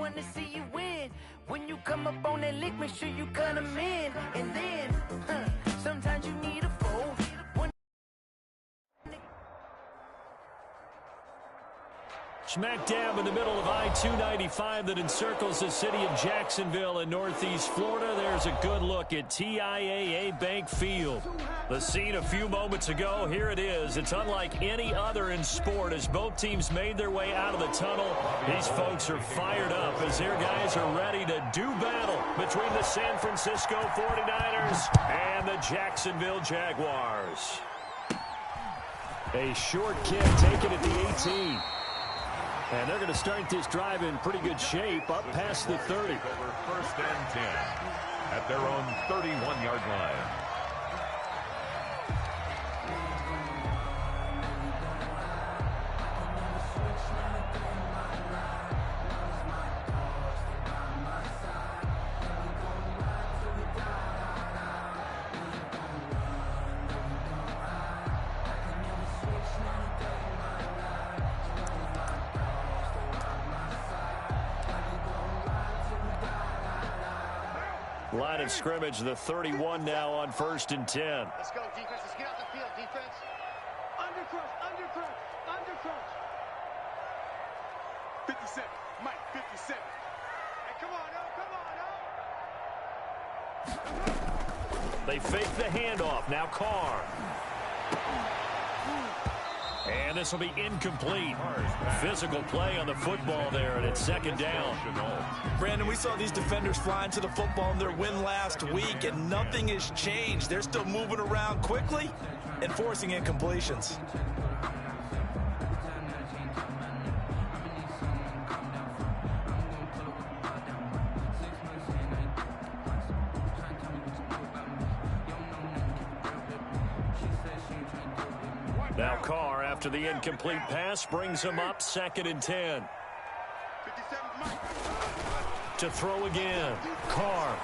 want to see you win. When you come up on that lick, make sure you cut them in. And then, sometimes you need a fold. Smack dab in the middle of I-295 that encircles the city of Jacksonville in northeast Florida. There's a good look at TIAA Bank Field. The scene a few moments ago, here it is. It's unlike any other in sport as both teams made their way out of the tunnel. These folks are fired up as their guys are ready to do battle between the San Francisco 49ers and the Jacksonville Jaguars. A short kick taken at the 18. And they're going to start this drive in pretty good shape up past the 30. Over 1st and 10 at their own 31-yard line. Line of scrimmage, the 31 now on 1st and 10. Let's go, defense. Let's get out the field, defense. Under crunch, under crunch, under crunch. 57, Mike, 57. Hey, come on, come on, They fake the handoff. Now Carr. And this will be incomplete. Physical play on the football there, and it's 2nd down. Brandon, we saw these defenders flying to the football in their win last week, and nothing has changed. They're still moving around quickly and forcing incompletions. Now Carr, after the incomplete pass, brings him up 2nd and 10. To throw again. Carr.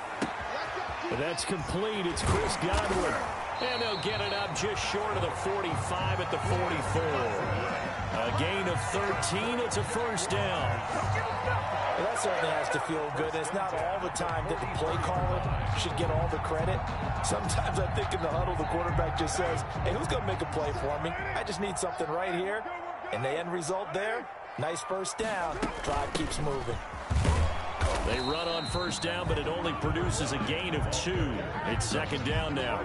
That's complete. It's Chris Godwin. And they'll get it up just short of the 45 at the 44. A gain of 13. It's a 1st down. Well, that certainly has to feel good. It's not all the time that the play caller should get all the credit. Sometimes I think in the huddle, the quarterback just says, hey, who's going to make a play for me? I just need something right here. And the end result there, nice 1st down. Drive keeps moving. They run on 1st down, but it only produces a gain of 2. It's 2nd down now.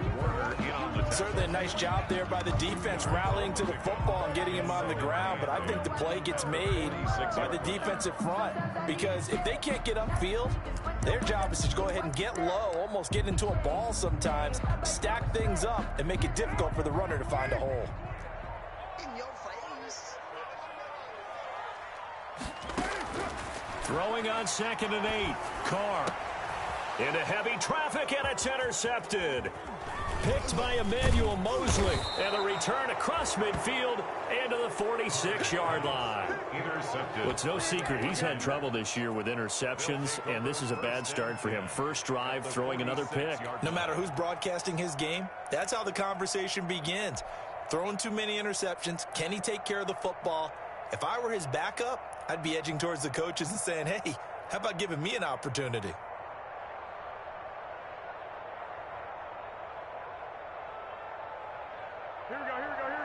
Certainly a nice job there by the defense rallying to the football and getting him on the ground, but I think the play gets made by the defensive front because if they can't get upfield, their job is to go ahead and get low, almost get into a ball sometimes, stack things up, and make it difficult for the runner to find a hole. In your face. Throwing on 2nd and 8. Carr into heavy traffic, and it's intercepted. Picked by Emmanuel Mosley, and the return across midfield into the 46-yard line. Intercepted. Well, it's no secret he's had trouble this year with interceptions, and this is a bad start for him. First drive, throwing another pick. No matter who's broadcasting his game, that's how the conversation begins. Throwing too many interceptions, can he take care of the football? If I were his backup, I'd be edging towards the coaches and saying, hey, how about giving me an opportunity? Here we go, here we go, here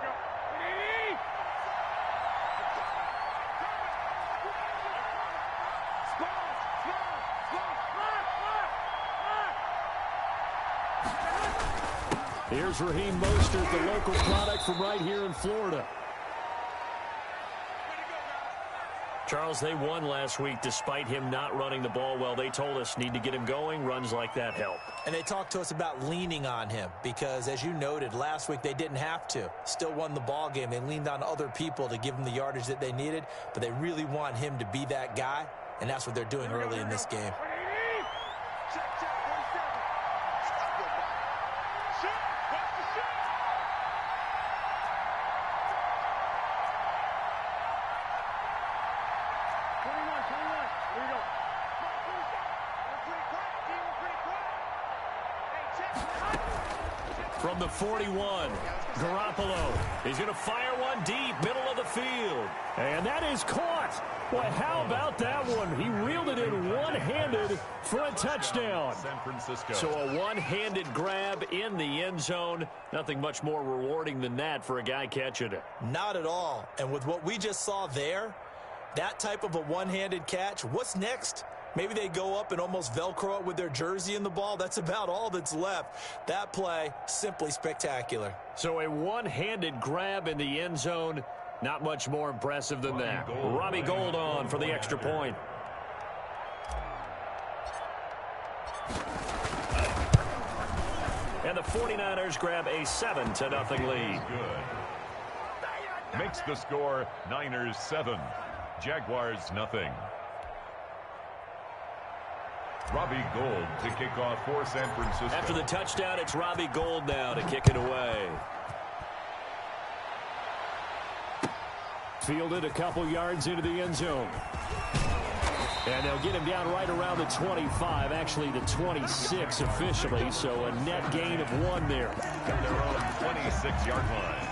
we go. Here's Raheem Mostert, the local product from right here in Florida. Charles, they won last week despite him not running the ball well. They told us need to get him going. Runs like that help. And they talked to us about leaning on him because, as you noted, last week they didn't have to. Still won the ball game. They leaned on other people to give them the yardage that they needed, but they really want him to be that guy, and that's what they're doing early in this game. From the 41, Garoppolo. He's going to fire one deep, middle of the field. And that is caught. Boy, how about that one? He reeled it in one-handed for a touchdown. San Francisco. So a one-handed grab in the end zone. Nothing much more rewarding than that for a guy catching it. Not at all. And with what we just saw there, that type of a one-handed catch, what's next? Maybe they go up and almost Velcro it with their jersey in the ball. That's about all that's left. That play, simply spectacular. So a one-handed grab in the end zone. Not much more impressive than that. Robbie Gould on for the extra point. And the 49ers grab a 7-0 lead. Good. Makes the score Niners 7, Jaguars nothing. Robbie Gould to kick off for San Francisco. After the touchdown, it's Robbie Gould now to kick it away. Fielded a couple yards into the end zone. And they'll get him down right around the 25, actually the 26 officially, so a net gain of 1 there. At their own 26-yard line.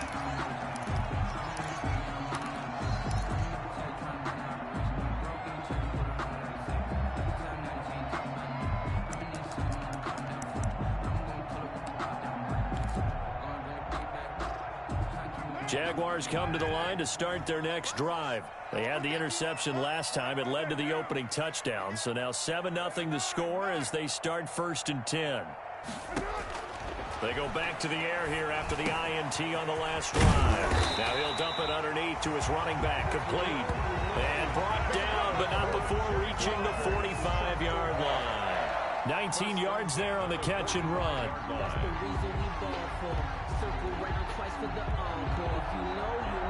Jaguars come to the line to start their next drive. They had the interception last time. It led to the opening touchdown. So now 7-0 the score as they start 1st and 10. They go back to the air here after the INT on the last drive. Now he'll dump it underneath to his running back, complete. And brought down, but not before reaching the 45-yard line. 19 yards there on the catch and run. That's the reason we ball for. Circle round twice for the encore. If you know, you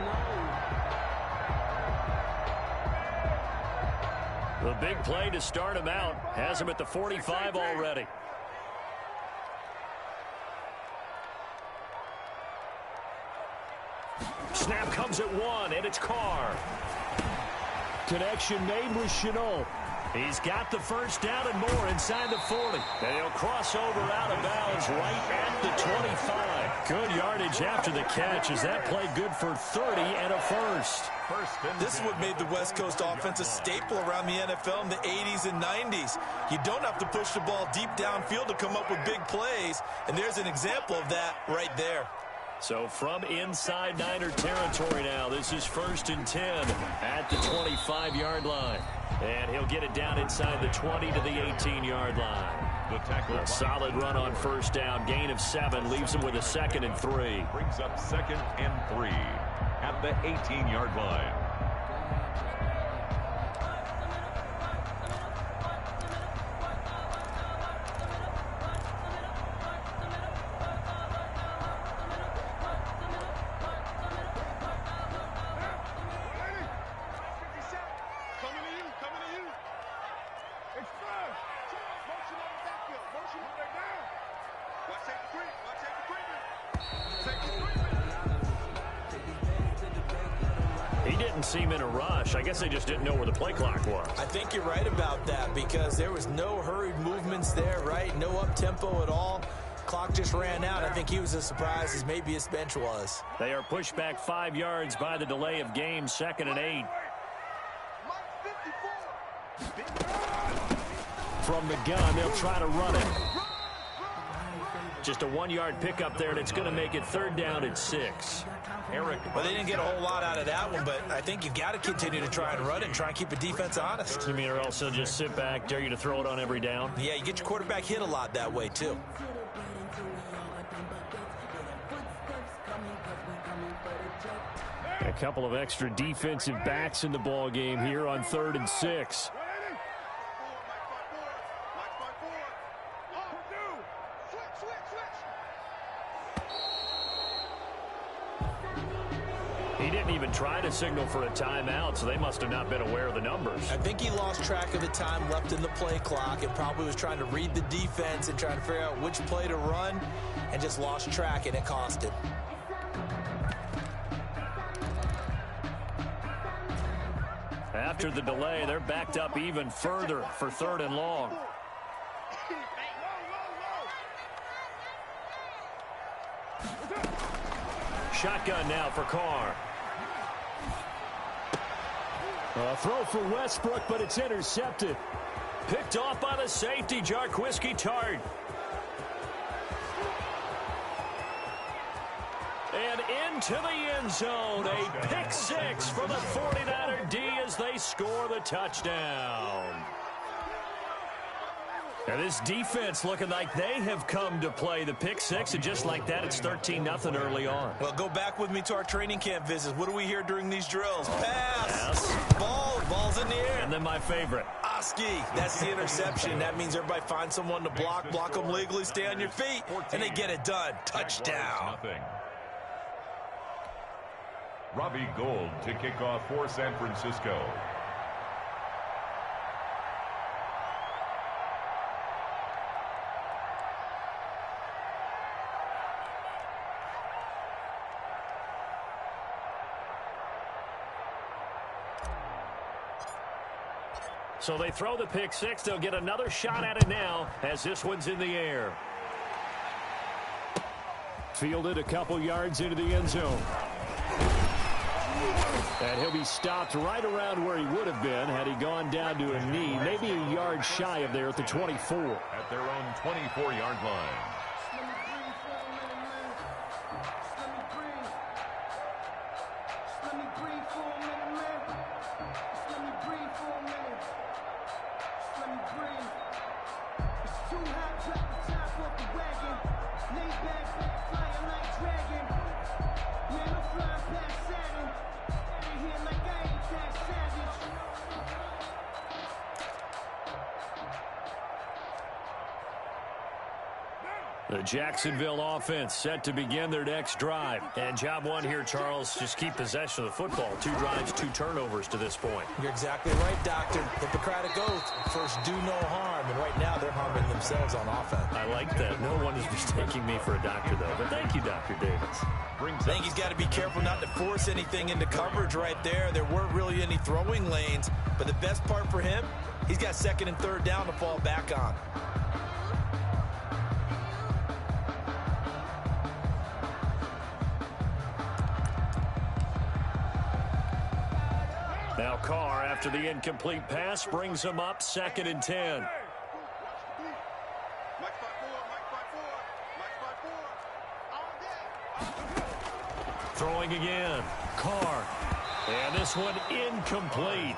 know. The big play to start him out. Has him at the 45 already. Snap comes at 1, and it's Carr. Connection made with Chenault. He's got the first down and more inside the 40. And he'll cross over out of bounds right at the 25. Good yardage after the catch. Is that play good for 30 and a first? This is what made the West Coast offense a staple around the NFL in the 80s and 90s. You don't have to push the ball deep downfield to come up with big plays, and there's an example of that right there. So from inside Niner territory now, this is 1st and 10 at the 25-yard line. And he'll get it down inside the 20 to the 18-yard line. The tackle. A solid run on first down. Gain of 7 leaves him with a 2nd and 3. Brings up 2nd and 3 at the 18-yard line. Seem in a rush. I guess they just didn't know where the play clock was. I think you're right about that because there was no hurried movements there, right? No up-tempo at all. Clock just ran out. I think he was as surprised as maybe his bench was. They are pushed back 5 yards by the delay of game. 2nd and 8. From the gun, they'll try to run it. Just a 1-yard pickup there, and it's going to make it 3rd down at 6. Well, they didn't get a whole lot out of that one, but I think you've got to continue to try and run it and try and keep the defense honest. You mean or also just sit back, dare you to throw it on every down? Yeah, you get your quarterback hit a lot that way, too. A couple of extra defensive backs in the ball game here on 3rd and 6. He didn't even try to signal for a timeout, so they must have not been aware of the numbers. I think he lost track of the time left in the play clock and probably was trying to read the defense and trying to figure out which play to run and just lost track, and it cost him. After the delay, they're backed up even further for 3rd and long. Shotgun now for Carr. Throw for Westbrook, but it's intercepted. Picked off by the safety, Jarquiski Tart. And into the end zone, a pick six for the 49er D as they score the touchdown. And this defense looking like they have come to play the pick six, and just like that, it's 13-0 early on. Well, go back with me to our training camp visits. What do we hear during these drills? Pass, ball's in the air. And then my favorite. Oski, that's the interception. That means everybody finds someone to block them legally, stay on your feet, and they get it done. Touchdown. Robbie Gould to kick off for San Francisco. So they throw the pick six. They'll get another shot at it now as this one's in the air. Fielded a couple yards into the end zone. And he'll be stopped right around where he would have been had he gone down to a knee, maybe a yard shy of there at the 24. At their own 24-yard line. The Jacksonville offense set to begin their next drive. And job one here, Charles, just keep possession of the football. 2 drives, 2 turnovers to this point. You're exactly right, Doctor. Hippocratic oath. First, do no harm. And right now, they're harming themselves on offense. I like that. No one is mistaking me for a doctor, though. But thank you, Dr. Davis. I think he's got to be careful not to force anything into coverage right there. There weren't really any throwing lanes. But the best part for him, he's got 2nd and 3rd down to fall back on. Now Carr, after the incomplete pass, brings him up 2nd and 10. Throwing again. Carr. And this one incomplete.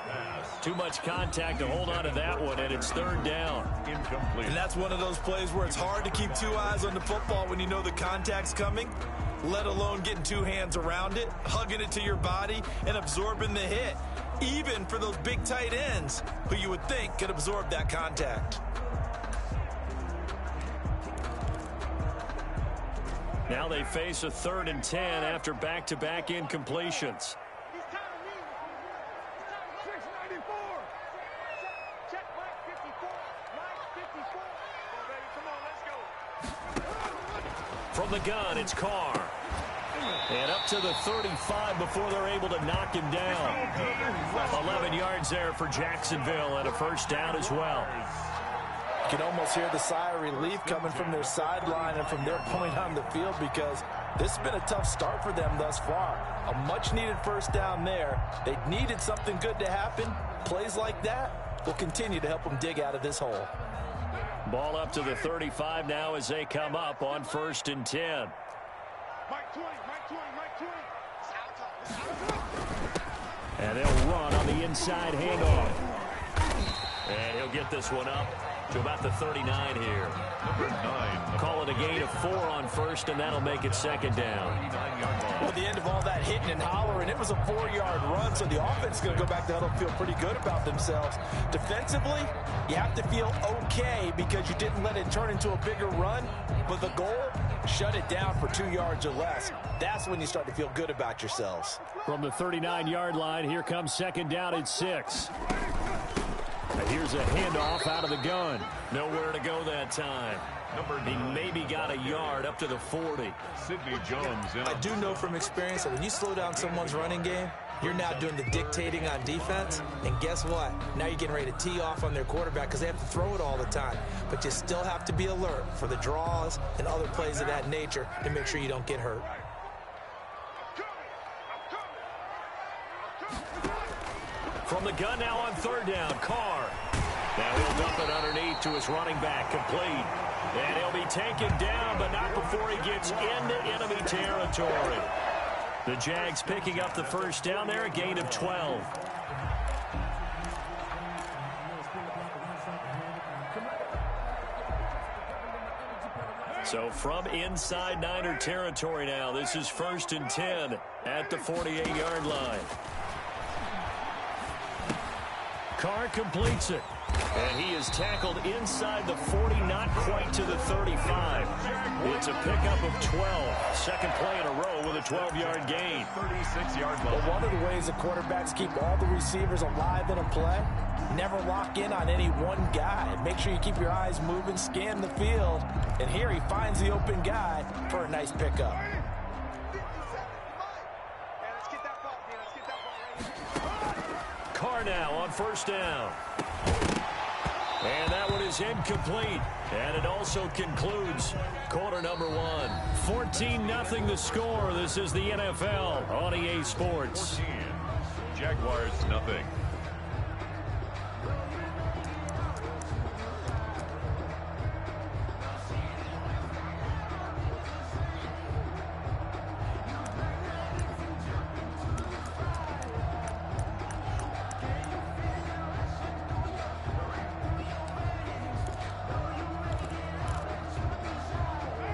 Too much contact to hold on to that one, and it's 3rd down. Incomplete. And that's one of those plays where it's hard to keep 2 eyes on the football when you know the contact's coming, let alone getting 2 hands around it, hugging it to your body, and absorbing the hit. Even for those big tight ends who you would think could absorb that contact. Now they face a 3rd and 10 after back-to-back incompletions. From the gun, it's Carr. And up to the 35 before they're able to knock him down. 11 yards there for Jacksonville and a 1st down as well. You can almost hear the sigh of relief coming from their sideline and from their point on the field, because this has been a tough start for them thus far. A much-needed 1st down there. They needed something good to happen. Plays like that will continue to help them dig out of this hole. Ball up to the 35 now as they come up on 1st and 10. And they'll run on the inside handoff. And he'll get this one up to about the 39 here. Number 9. Call it a gain of 4 on 1st, and that'll make it 2nd down. Well, at the end of all that hitting and hollering, it was a 4-yard run, so the offense is going to go back to huddle and feel pretty good about themselves. Defensively, you have to feel okay because you didn't let it turn into a bigger run, but the goal, shut it down for 2 yards or less. That's when you start to feel good about yourselves. From the 39-yard line, here comes 2nd down at 6. And here's a handoff out of the gun. Nowhere to go that time. He maybe got a yard up to the 40. Sidney Jones. I do know from experience that when you slow down someone's running game, you're now doing the dictating on defense. And guess what? Now you're getting ready to tee off on their quarterback because they have to throw it all the time. But you still have to be alert for the draws and other plays of that nature to make sure you don't get From the gun now on third down, Carr. Now he'll dump it underneath to his running back, complete. And he'll be taken down, but not before he gets into enemy territory. The Jags picking up the first down there, a gain of 12. So from inside Niner territory now, this is 1st and 10 at the 48-yard line. Carr completes it. And he is tackled inside the 40, not quite to the 35. It's a pickup of 12. Second play in a row with a 12-yard gain. 36-yard line. Well, one of the ways the quarterbacks keep all the receivers alive in a play, never lock in on any one guy. Make sure you keep your eyes moving, scan the field. And here he finds the open guy for a nice pickup. Carr now on first down. And that one is incomplete. And it also concludes quarter number one. 14-0 the score. This is the NFL on EA Sports. 14. Jaguars, nothing.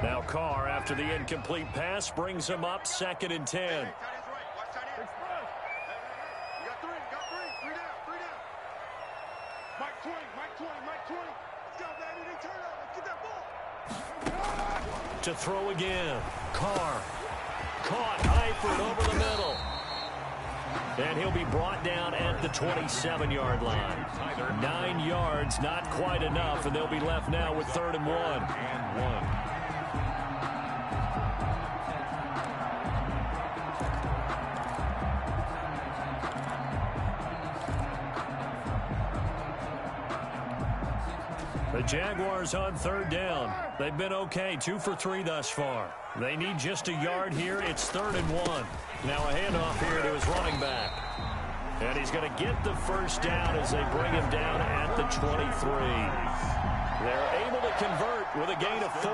Now Carr, after the incomplete pass, brings him up 2nd and 10. To throw again. Carr. Caught. Eifert over the middle. And he'll be brought down at the 27-yard line. 9 yards, not quite enough, and they'll be left now with 3rd and 1. And 1. The Jaguars on 3rd down. They've been okay, 2 for 3 thus far. They need just a yard here. It's 3rd and 1. Now a handoff here to his running back. And he's going to get the first down as they bring him down at the 23. They're able to convert with a gain of 4.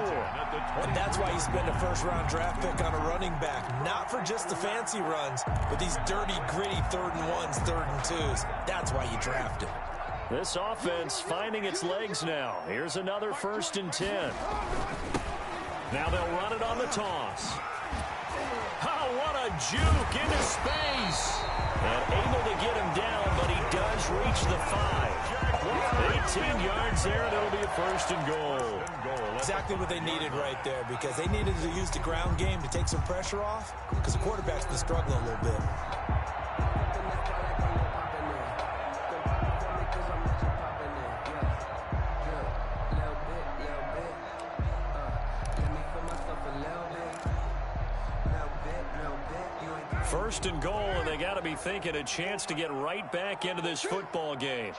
And that's why you spend a first-round draft pick on a running back. Not for just the fancy runs, but these dirty, gritty 3rd and 1s, 3rd and 2s. That's why you draft him. This offense finding its legs now. Here's another 1st and 10. Now they'll run it on the toss. Oh, what a juke into space. And able to get him down, but he does reach the 5. 18 yards there, and it'll be a 1st and goal. Exactly what they needed right there, because they needed to use the ground game to take some pressure off, because the quarterback's been struggling a little bit. First and goal, and they got to be thinking a chance to get right back into this football game.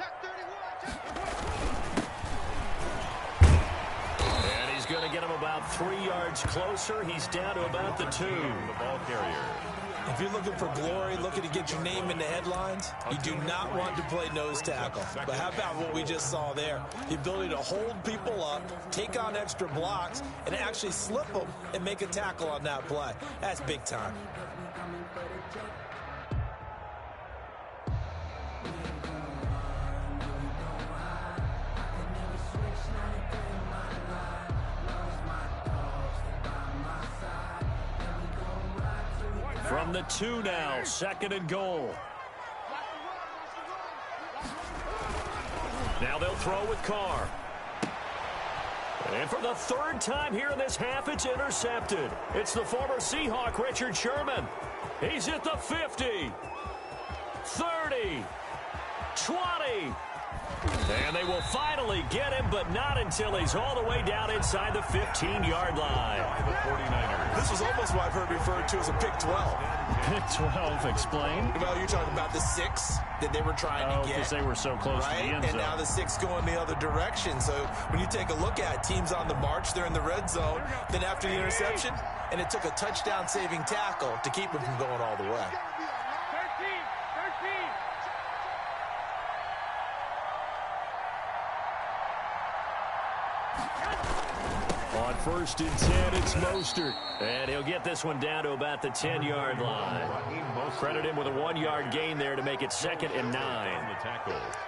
And he's going to get him about 3 yards closer. He's down to about the 2. The ball carrier. If you're looking for glory, looking to get your name in the headlines, you do not want to play nose tackle. But how about what we just saw there? The ability to hold people up, take on extra blocks, and actually slip them and make a tackle on that play. That's big time. From the 2 now, 2nd and goal. Now they'll throw with Carr. And for the 3rd time here in this half, it's intercepted. It's the former Seahawk, Richard Sherman. He's at the 50, 30, 20. And they will finally get him, but not until he's all the way down inside the 15-yard line. The 49ers. This was almost what I've heard referred to as a pick 12. Pick 12, explain. Well, you're talking about the 6 that they were trying to get. Because they were so close to the end zone. And now the 6 going the other direction. So when you take a look at teams on the march, they're in the red zone. Then after the interception, and it took a touchdown-saving tackle to keep them from going all the way. On 1st and 10, it's Mostert. And he'll get this one down to about the 10-yard line. Credit him with a 1-yard gain there to make it 2nd and 9.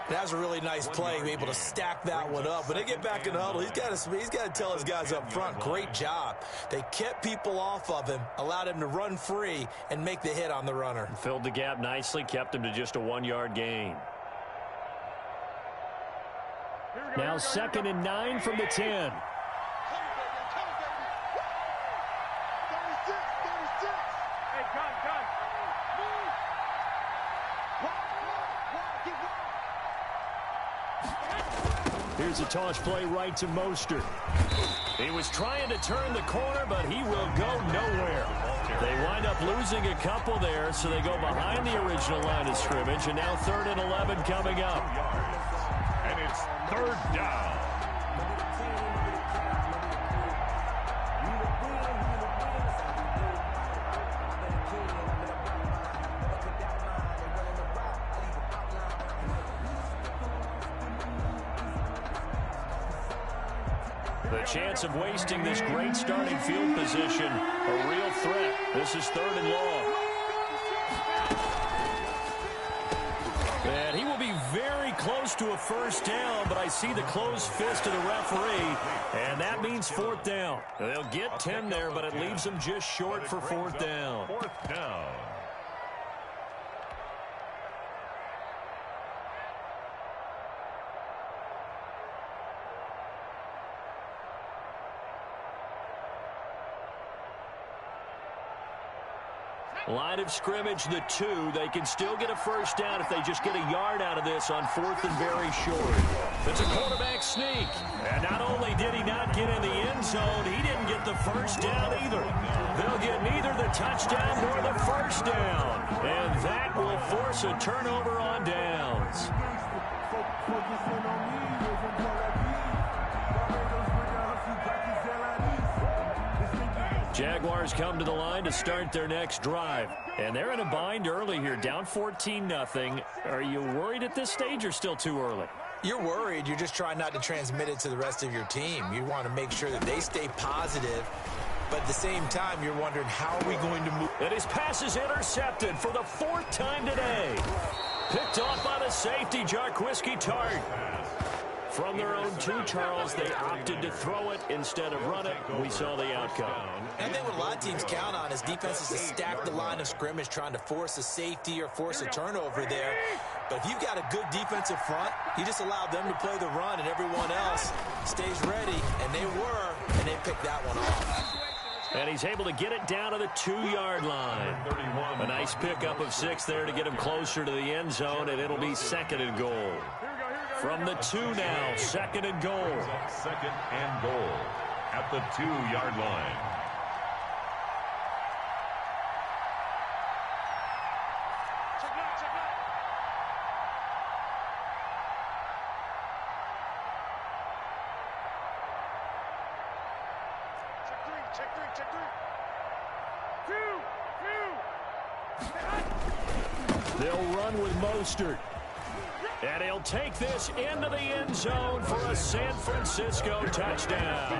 That was a really nice play, able to stack that one up. When they get back in the huddle, he's got to tell his guys up front, great job. They kept people off of him, allowed him to run free, and make the hit on the runner. Filled the gap nicely, kept him to just a 1-yard gain. Now 2nd and 9 from the 10. Here's a toss play right to Mostert. He was trying to turn the corner, but he will go nowhere. They wind up losing a couple there, so they go behind the original line of scrimmage, and now 3rd and 11 coming up. And it's 3rd down. The chance of wasting this great starting field position, a real threat. This is 3rd and long. And he will be very close to a 1st down, but I see the closed fist of the referee, and that means 4th down. They'll get 10 there, but it leaves them just short for 4th down. 4th down. Line of scrimmage, the 2. They can still get a 1st down if they just get a yard out of this on 4th and very short. It's a quarterback sneak. And not only did he not get in the end zone, he didn't get the 1st down either. They'll get neither the touchdown nor the 1st down. And that will force a turnover on downs. Jaguars come to the line to start their next drive. And they're in a bind early here, down 14-0. Are you worried at this stage or still too early? You're worried. You're just trying not to transmit it to the rest of your team. You want to make sure that they stay positive. But at the same time, you're wondering, how are we going to move? And his pass is intercepted for the 4th time today. Picked off by the safety, Jarquiski Tart. From their own 2, Charles, they opted to throw it instead of run it. We saw the outcome. I think what a lot of teams count on is defenses to stack the line of scrimmage, trying to force a safety or force a turnover there. But if you've got a good defensive front, you just allow them to play the run, and everyone else stays ready. And they were, and they picked that one off. And he's able to get it down to the 2-yard line. A nice pickup of 6 there to get him closer to the end zone, and it'll be 2nd and goal. From the 2 now, 2nd and goal. 2nd and goal at the 2-yard line. Check three. 2. They'll run with Mostert. And he'll take this into the end zone for a San Francisco touchdown.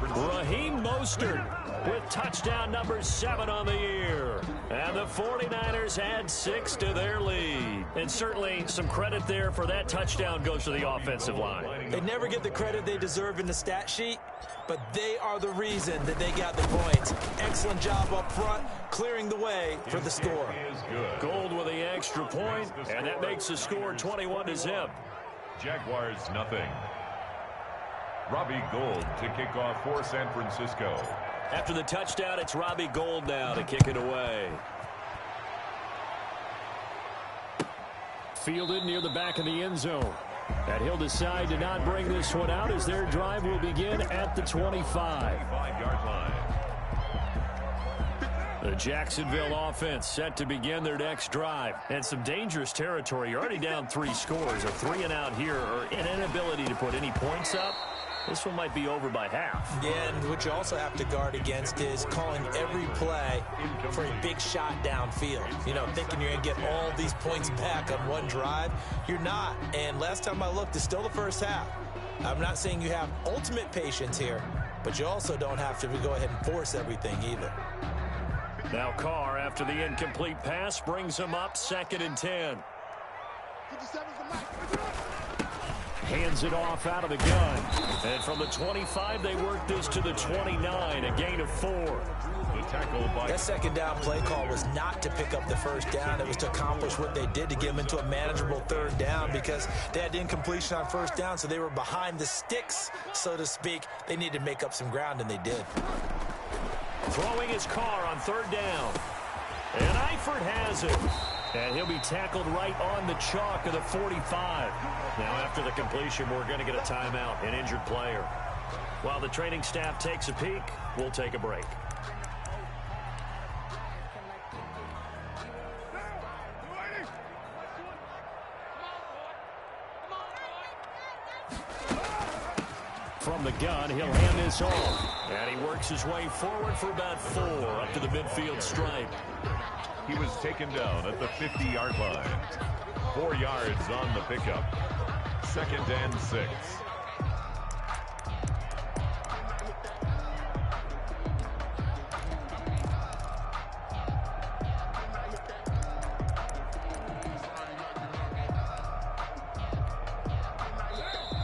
Raheem Mostert with touchdown number 7 on the year. And the 49ers add 6 to their lead. And certainly some credit there for that touchdown goes to the offensive line. They never get the credit they deserve in the stat sheet, but they are the reason that they got the points. Excellent job up front, clearing the way for the score. Gold with the extra point, and that makes the score 21-0. Jaguars nothing. Robbie Gould to kick off for San Francisco. After the touchdown, it's Robbie Gould now to kick it away. Fielded near the back of the end zone. And he'll decide to not bring this one out as their drive will begin at the 25-yard line. The Jacksonville offense set to begin their next drive. And some dangerous territory. You're already down 3 scores. A 3-and-out here, or an inability to put any points up. This one might be over by half. Yeah, and what you also have to guard against is calling every play for a big shot downfield. You know, thinking you're going to get all these points back on one drive. You're not. And last time I looked, it's still the first half. I'm not saying you have ultimate patience here, but you also don't have to go ahead and force everything either. Now Carr, after the incomplete pass, brings him up 2nd and 10. Hands it off out of the gun. And from the 25, they work this to the 29, a gain of 4. The tackle by... That 2nd down play call was not to pick up the 1st down. It was to accomplish what they did to get them into a manageable 3rd down because they had incompletion on 1st down, so they were behind the sticks, so to speak. They needed to make up some ground, and they did. Throwing his Carr on 3rd down. And Eifert has it. And he'll be tackled right on the chalk of the 45. Now, after the completion, we're going to get a timeout, an injured player. While the training staff takes a peek, we'll take a break. From the gun, he'll hand this off. And he works his way forward for about 4 up to the midfield stripe. He was taken down at the 50-yard line. 4 yards on the pickup. 2nd and 6.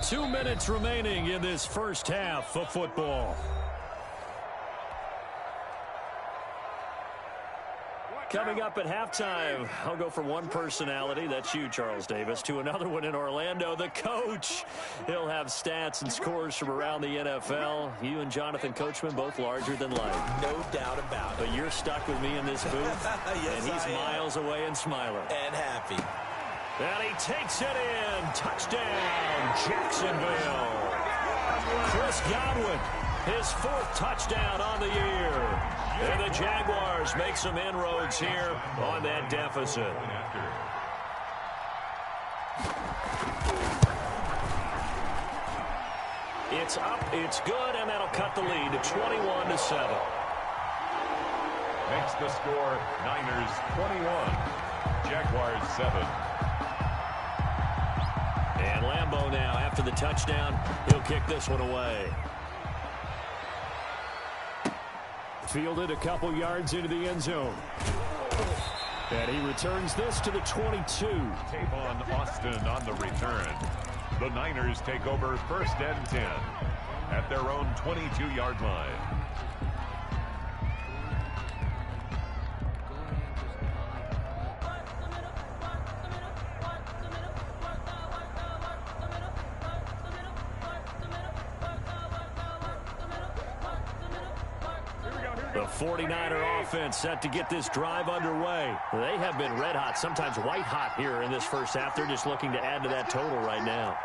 Two minutes remaining in this first half of football. Coming up at halftime, I'll go from one personality, that's you, Charles Davis, to another one in Orlando, the coach. He'll have stats and scores from around the NFL. You and Jonathan Coachman, both larger than life. No doubt about it. But you're stuck with me in this booth, yes, and he's miles away and smiling. And happy. And he takes it in. Touchdown, Jacksonville. Chris Godwin, his 4th touchdown on the year. And the Jaguars make some inroads here on that deficit. It's up, it's good, and that'll cut the lead to 21-7. Makes the score Niners 21, Jaguars 7. And Lambeau now, after the touchdown, he'll kick this one away. Fielded a couple yards into the end zone. And he returns this to the 22. Tavon Austin on the return. The Niners take over 1st and 10 at their own 22-yard line. The 49er offense set to get this drive underway. They have been red hot, sometimes white hot here in this first half. They're just looking to add to that total right now.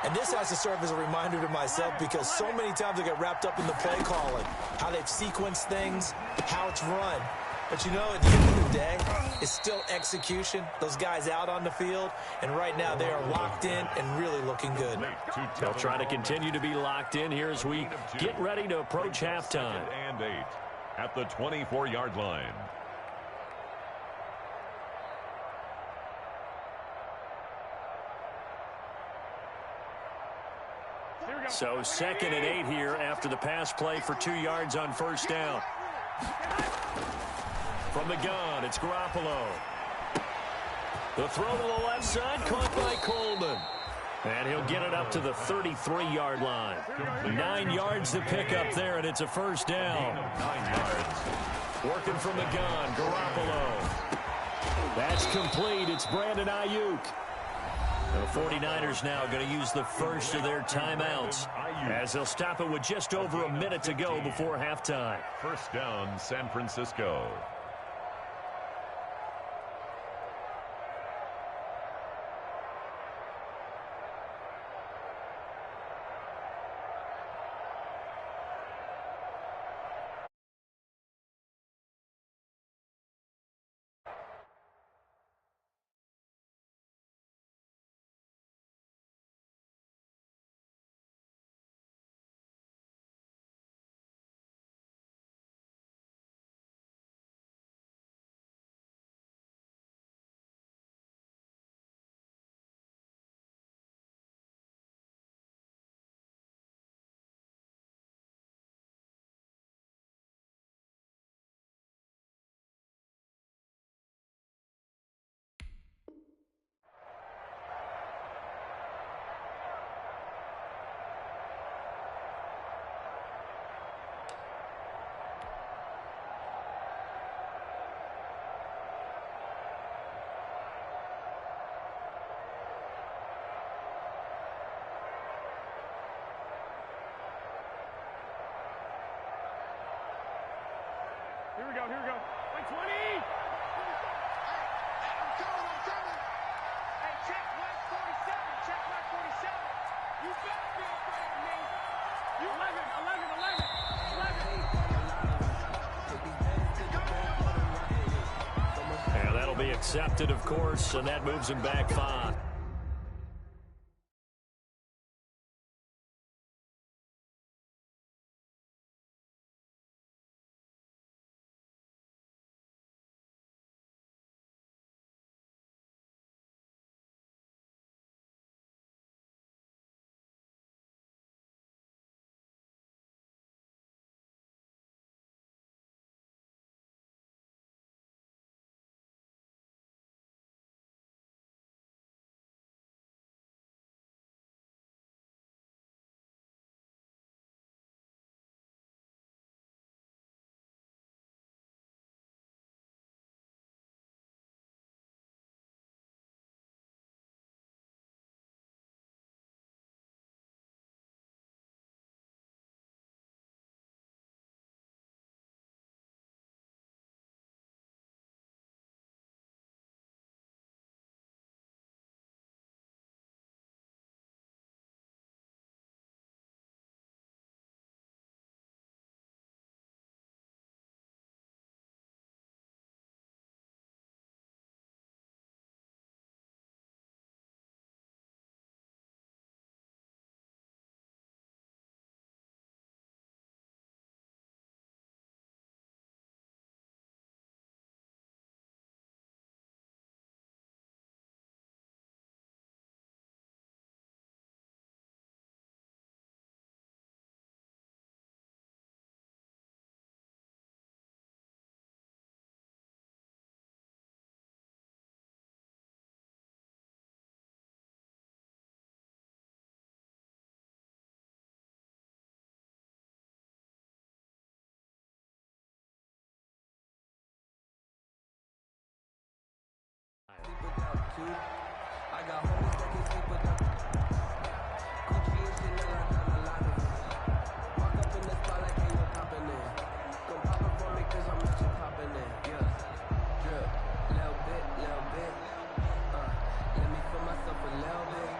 And this has to serve as a reminder to myself because so many times I get wrapped up in the play calling, how they've sequenced things, how it's run. But you know, at the end of the day, it's still execution. Those guys out on the field, and right now they are locked in and really looking good. They'll try to continue to be locked in here as we get ready to approach halftime. 2nd and 8 at the 24-yard line. So 2nd and 8 here after the pass play for 2 yards on 1st down. From the gun, it's Garoppolo. The throw to the left side, caught by Coleman. And he'll get it up to the 33-yard line. 9 yards to pick up there, and it's a 1st down. 9 yards. Working from the gun, Garoppolo. That's complete. It's Brandon Ayuk. The 49ers now going to use the first of their timeouts as they'll stop it with just over a minute to go before halftime. 1st down, San Francisco. we go. 120. Hey, I'm coming. Hey, check 147. Check 147. You better be afraid of me. You 11. And that'll be accepted, of course, and that moves him back 5. I got homies that can sleep without Gucci and Chanel, I done a lot of it. Walk up in the spot like ain't no poppin' in. Come pop it for me cause I'm Mr. Poppin' in. Yeah, drip, little bit. Let me feel myself a little bit.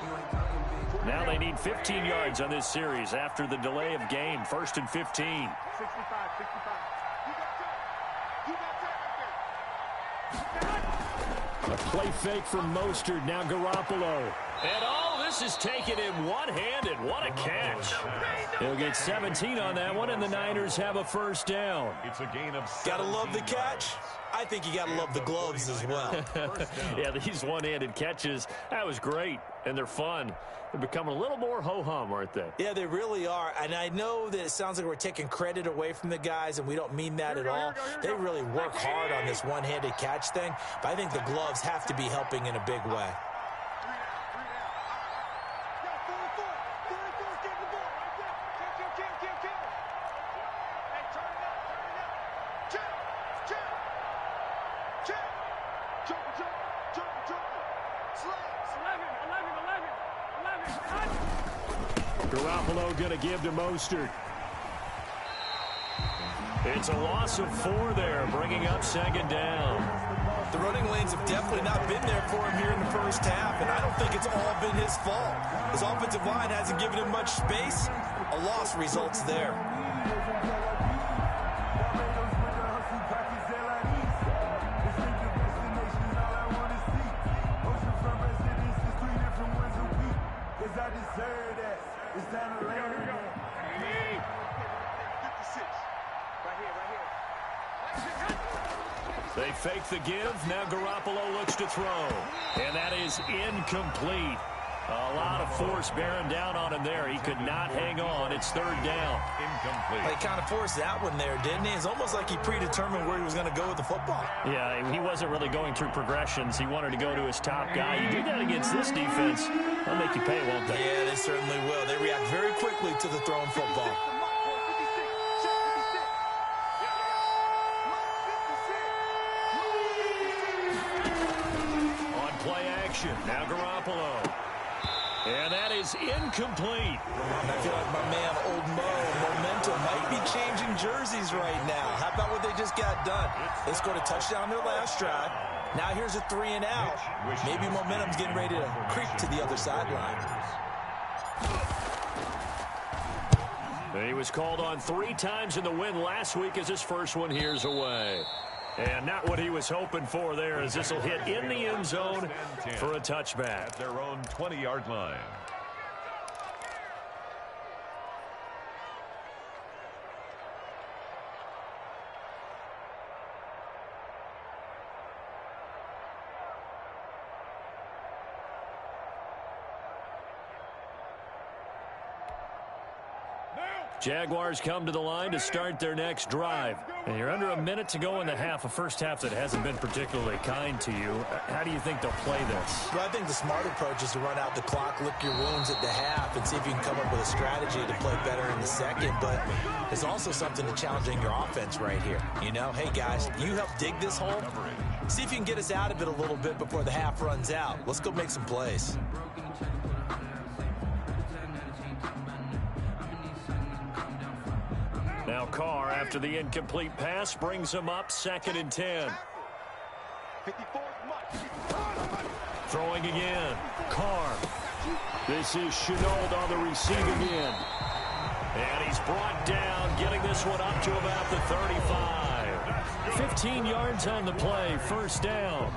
You ain't talking big. Now they need 15 yards on this series after the delay of game. 1st and 15. 65. A play fake from Mostert. Now Garoppolo. And all this is taken in one-handed. What a catch. He'll get 17 on that one, and the Niners have a first down. It's a gain of 17. Gotta love the catch. I think you gotta love the gloves as well. Yeah, these one-handed catches, that was great, and they're fun. They're becoming a little more ho-hum, aren't they? Yeah, they really are. And I know that it sounds like we're taking credit away from the guys, and we don't mean that at all. They really work hard on this one-handed catch thing, but I think the gloves have to be helping in a big way. Garoppolo going to give to Mostert. It's a loss of 4 there, bringing up 2nd down. The running lanes have definitely not been there for him here in the first half, and I don't think it's all been his fault. His offensive line hasn't given him much space. A loss results there. They fake the give. Now Garoppolo looks to throw. And that is incomplete. A lot of force bearing down on him there. He could not hang on. It's 3rd down. Incomplete. He kind of forced that one there, didn't he? It's almost like he predetermined where he was going to go with the football. Yeah, he wasn't really going through progressions. He wanted to go to his top guy. You do that against this defense, they'll make you pay, won't they? Yeah, they certainly will. They react very quickly to the thrown football. On play action, now Garoppolo. And that is incomplete. I feel like my man, Old Mo, momentum might be changing jerseys right now. How about what they just got done? They scored a touchdown their last drive. Now here's a 3 and out. Maybe momentum's getting ready to creep to the other sideline. He was called on 3 times in the win last week as his first one here's away. And not what he was hoping for there, as this will hit in the end zone for a touchback. At their own 20-yard line. Jaguars come to the line to start their next drive. And you're under a minute to go in the half, a first half that hasn't been particularly kind to you. How do you think they'll play this? Well, I think the smart approach is to run out the clock, lick your wounds at the half, and see if you can come up with a strategy to play better in the second. But there's also something to challenging your offense right here. You know, hey, guys, you help dig this hole. See if you can get us out of it a little bit before the half runs out. Let's go make some plays. Now Carr, after the incomplete pass, brings him up 2nd and 10. Throwing again. Carr. This is Chenault on the receiving end. And he's brought down, getting this one up to about the 35. 15 yards on the play, first down.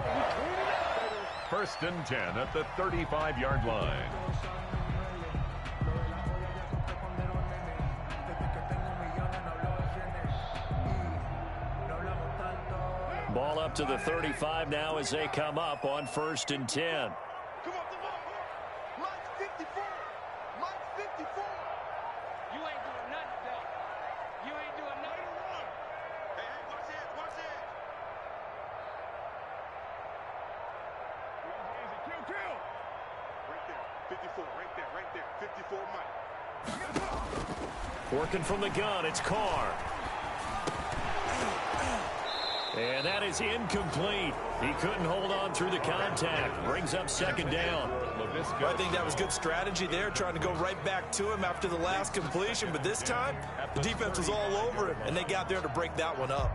1st and 10 at the 35-yard line. Ball up to the 35 now as they come up on 1st and 10. Come on, Mike's 54. Mike's 54. You ain't doing nothing, though. You ain't doing nothing. Hey, watch this, watch this. Kill. Right there, 54, right there, 54 Mike. Working from the gun, it's Carr. And that is incomplete. He couldn't hold on through the contact. Brings up 2nd down. Well, I think that was good strategy there, trying to go right back to him after the last completion. But this time, the defense was all over it, and they got there to break that one up.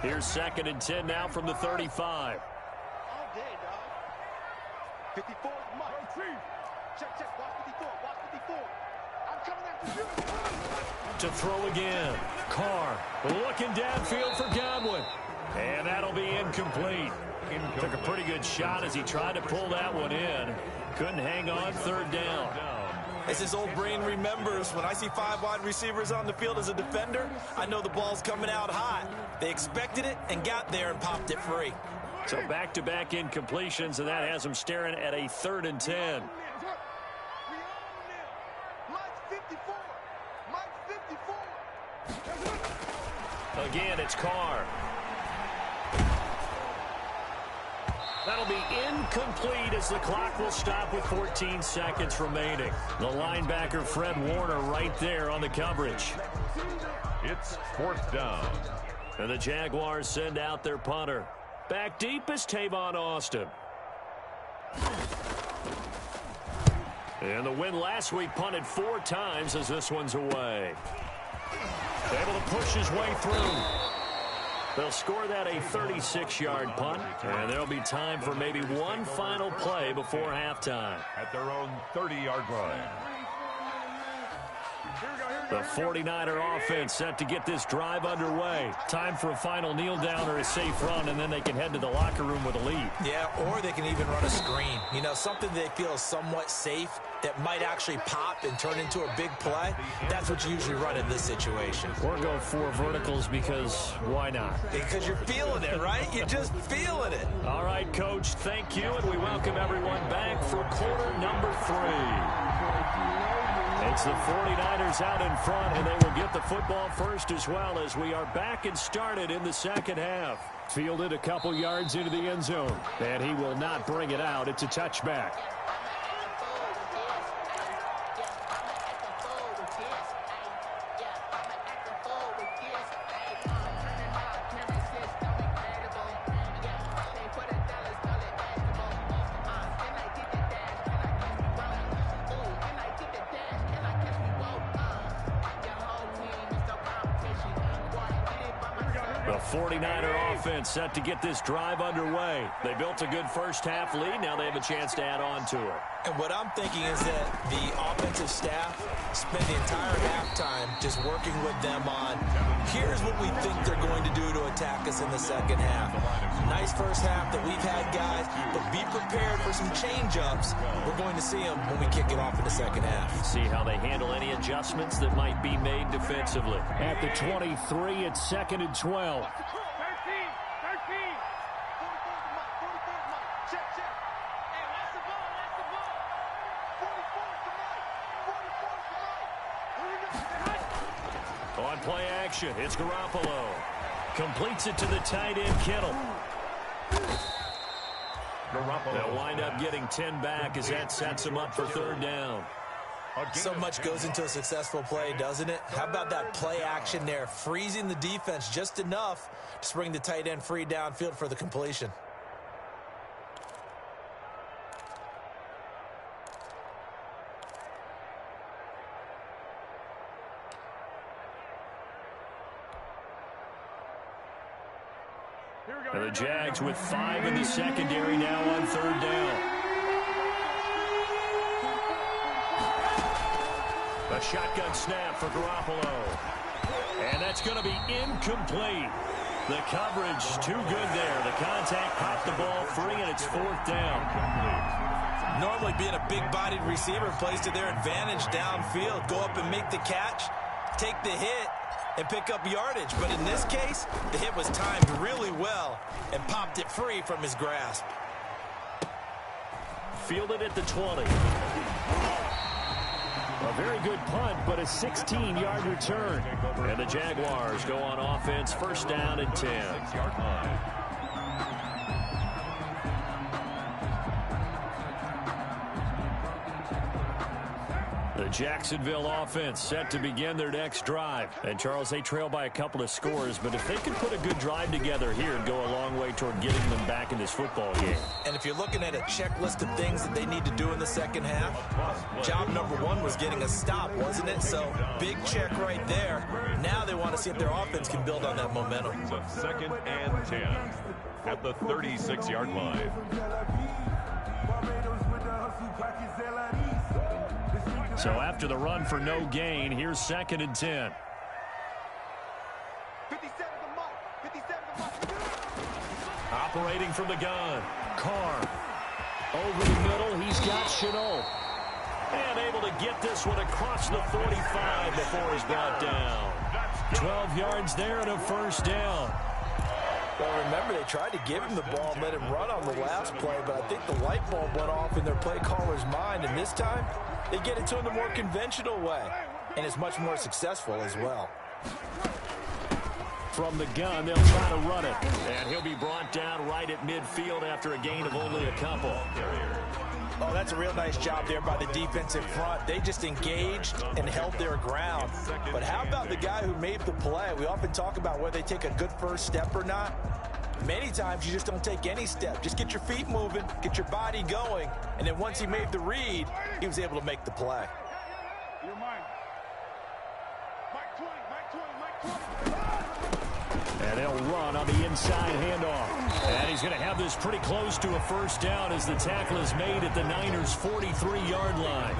Here's 2nd and 10 now from the 35. All day, dog. 54 is Mike. Check, watch 54, watch 54. I'm coming after you. To throw again. Carr looking downfield for Godwin. And that'll be incomplete. Took a pretty good shot as he tried to pull that one in. Couldn't hang on, 3rd down. As his old brain remembers, when I see 5 wide receivers on the field as a defender, I know the ball's coming out hot. They expected it and got there and popped it free. So back-to-back incompletions, and that has him staring at a 3rd and 10. Again, it's Carr. That'll be incomplete as the clock will stop with 14 seconds remaining. The linebacker, Fred Warner, right there on the coverage. It's 4th down. And the Jaguars send out their punter. Back deep is Tavon Austin. And the win last week punted 4 times as this one's away. Able to push his way through. They'll score that a 36-yard punt, and there'll be time for maybe one final play before halftime. At their own 30-yard line. The 49er offense set to get this drive underway. Time for a final kneel down or a safe run, and then they can head to the locker room with a lead. Yeah, or they can even run a screen. You know, something they feel is somewhat safe that might actually pop and turn into a big play. That's what you usually run in this situation. Or go 4 verticals because why not? Because you're feeling it, right? You're just feeling it. All right, Coach, thank you, and we welcome everyone back for quarter number 3. It's the 49ers out in front, and they will get the football first as well as we are back and started in the second half. Fielded a couple yards into the end zone, and he will not bring it out. It's a touchback. The 49er offense set to get this drive underway. They built a good first-half lead. Now they have a chance to add on to it. And what I'm thinking is that the offensive staff spent the entire halftime just working with them on, here's what we think they're going to do to attack us in the second half. Nice first half that we've had, guys, but be prepared for some change-ups. We're going to see them when we kick it off in the second half. See how they handle any adjustments that might be made defensively. At the 23, it's 2nd and 12. 13. 44 Check. Hey, watch the ball. 44 On play action, it's Garoppolo. Completes it to the tight end, Kittle. They'll wind up getting 10 back as that sets them up for 3rd down. So much goes into a successful play, doesn't it? How about that play action there, freezing the defense just enough to bring the tight end free downfield for the completion. And the Jags with 5 in the secondary now on 3rd down. A shotgun snap for Garoppolo. And that's going to be incomplete. The coverage too good there. The contact popped the ball free, and it's 4th down. Normally being a big-bodied receiver plays to their advantage downfield. Go up and make the catch, take the hit, and pick up yardage. But in this case, the hit was timed really well and popped it free from his grasp. Fielded at the 20. A very good punt, but a 16-yard return. And the Jaguars go on offense, 1st down and 10. 6-yard line. The Jacksonville offense set to begin their next drive. And, Charles, they trail by a couple of scores, but if they can put a good drive together here, it'd go a long way toward getting them back in this football game. And if you're looking at a checklist of things that they need to do in the second half, job number 1 was getting a stop, wasn't it? So, big check right there. Now they want to see if their offense can build on that momentum. So 2nd and 10 at the 36-yard line. So after the run for no gain, here's 2nd and 10. 57 the mark. Operating from the gun. Carr. Over the middle, he's got Chenault. And able to get this one across the 45 before he's brought down. 12 yards there and a 1st down. Well, remember, they tried to give him the ball and let him run on the last play, but I think the light bulb went off in their play caller's mind, and this time they get it to him the more conventional way, and it's much more successful as well. From the gun, they'll try to run it. And he'll be brought down right at midfield after a gain of only a couple. Oh, that's a real nice job there by the defensive front. They just engaged and held their ground. But how about the guy who made the play? We often talk about whether they take a good first step or not. Many times you just don't take any step. Just get your feet moving, get your body going, and then once he made the read, he was able to make the play. You're mine. Mike 20. And they'll run on the inside handoff. And he's going to have this pretty close to a 1st down as the tackle is made at the Niners' 43-yard line.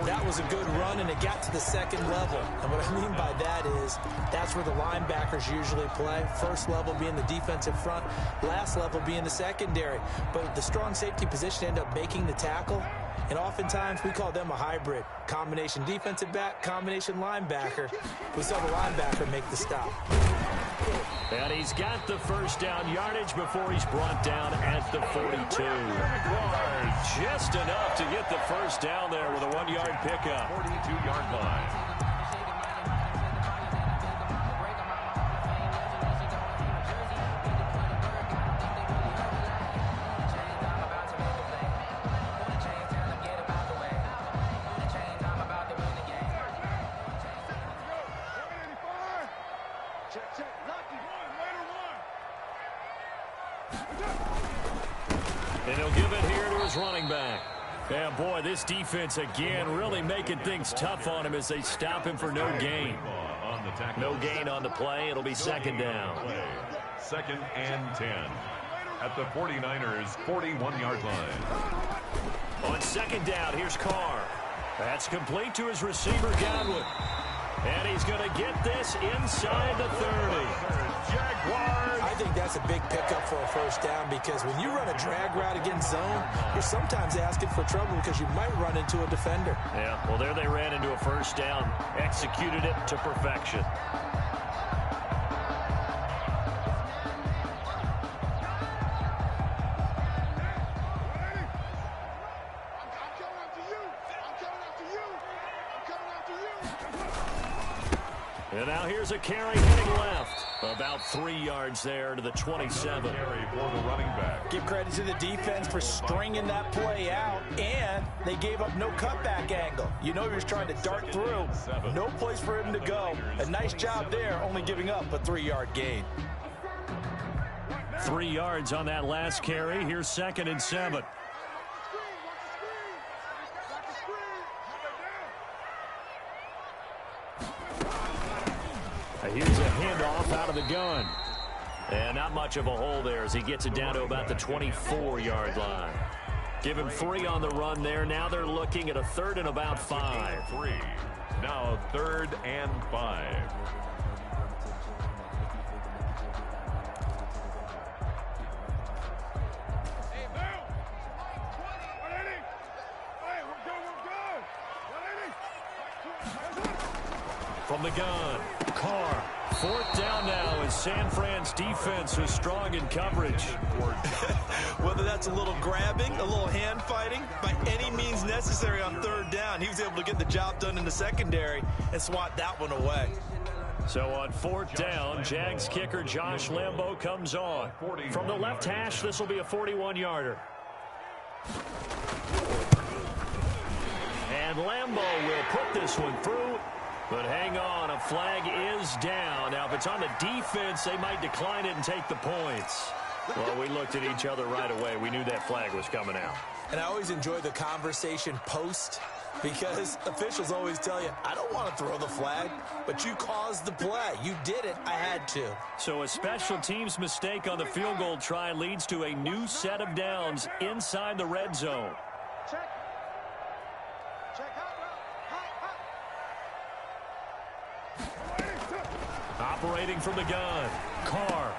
That was a good run, and it got to the 2nd level. And what I mean by that is that's where the linebackers usually play. 1st level being the defensive front, last level being the secondary. But the strong safety position ended up making the tackle. And oftentimes we call them a hybrid. Combination defensive back, combination linebacker. We saw the linebacker make the stop. And he's got the 1st down yardage before he's brought down at the 42. Just enough to get the 1st down there with a 1-yard pickup. 42-yard line. And he'll give it here to his running back. And, boy, this defense, again, really making things tough on him as they stop him for no gain. On the No gain on the play. It'll be second down. Second and 10 at the 49ers' 41-yard line. On second down, here's Carr. That's complete to his receiver, Godwin. And he's going to get this inside the 30. Jaguars. I think that's a big pickup for a first down because when you run a drag route against zone, you're sometimes asking for trouble because you might run into a defender. Yeah, well, there they ran into a first down. Executed it to perfection. And now here's a carry heading left. About 3 yards there to the 27. Carry for the running back. Give credit to the defense for stringing that play out, and they gave up no cutback angle. You know he was trying to dart through. No place for him to go. A nice job there, only giving up a 3-yard gain. 3 yards on that last carry. Here's second and 7. Here's a handoff out of the gun. And not much of a hole there as he gets it down to about the 24-yard line. Give him 3 on the run there. Now they're looking at a 3rd and about 5. 3. Now 3rd and 5. From the gun, Carr. 4th down now as San Fran's defense was strong in coverage. Whether that's a little grabbing, a little hand fighting, by any means necessary on 3rd down, he was able to get the job done in the secondary and swat that one away. So on 4th down, Jags kicker Josh Lambo comes on. From the left hash, this will be a 41-yarder. And Lambo will put this one through. But hang on, a flag is down. Now, if it's on the defense, they might decline it and take the points. Well, we looked at each other right away. We knew that flag was coming out. And I always enjoy the conversation post because officials always tell you, I don't want to throw the flag, but you caused the play. You did it. I had to. So a special teams mistake on the field goal try leads to a new set of downs inside the red zone. Check. Check out. Operating from the gun, Carr.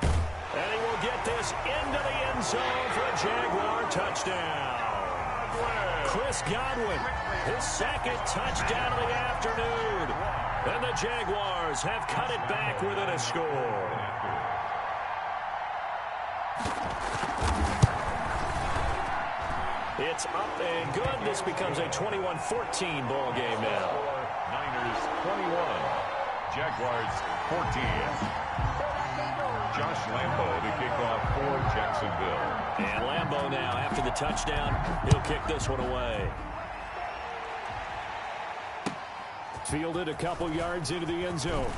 And he will get this into the end zone for a Jaguar touchdown. Chris Godwin, his 2nd touchdown of the afternoon. And the Jaguars have cut it back within a score. It's up and good. This becomes a 21-14 ball game now. Niners 21. Jaguars 14. Josh Lambo to kick off for Jacksonville. And Lambo now, after the touchdown, he'll kick this one away. Fielded a couple yards into the end zone.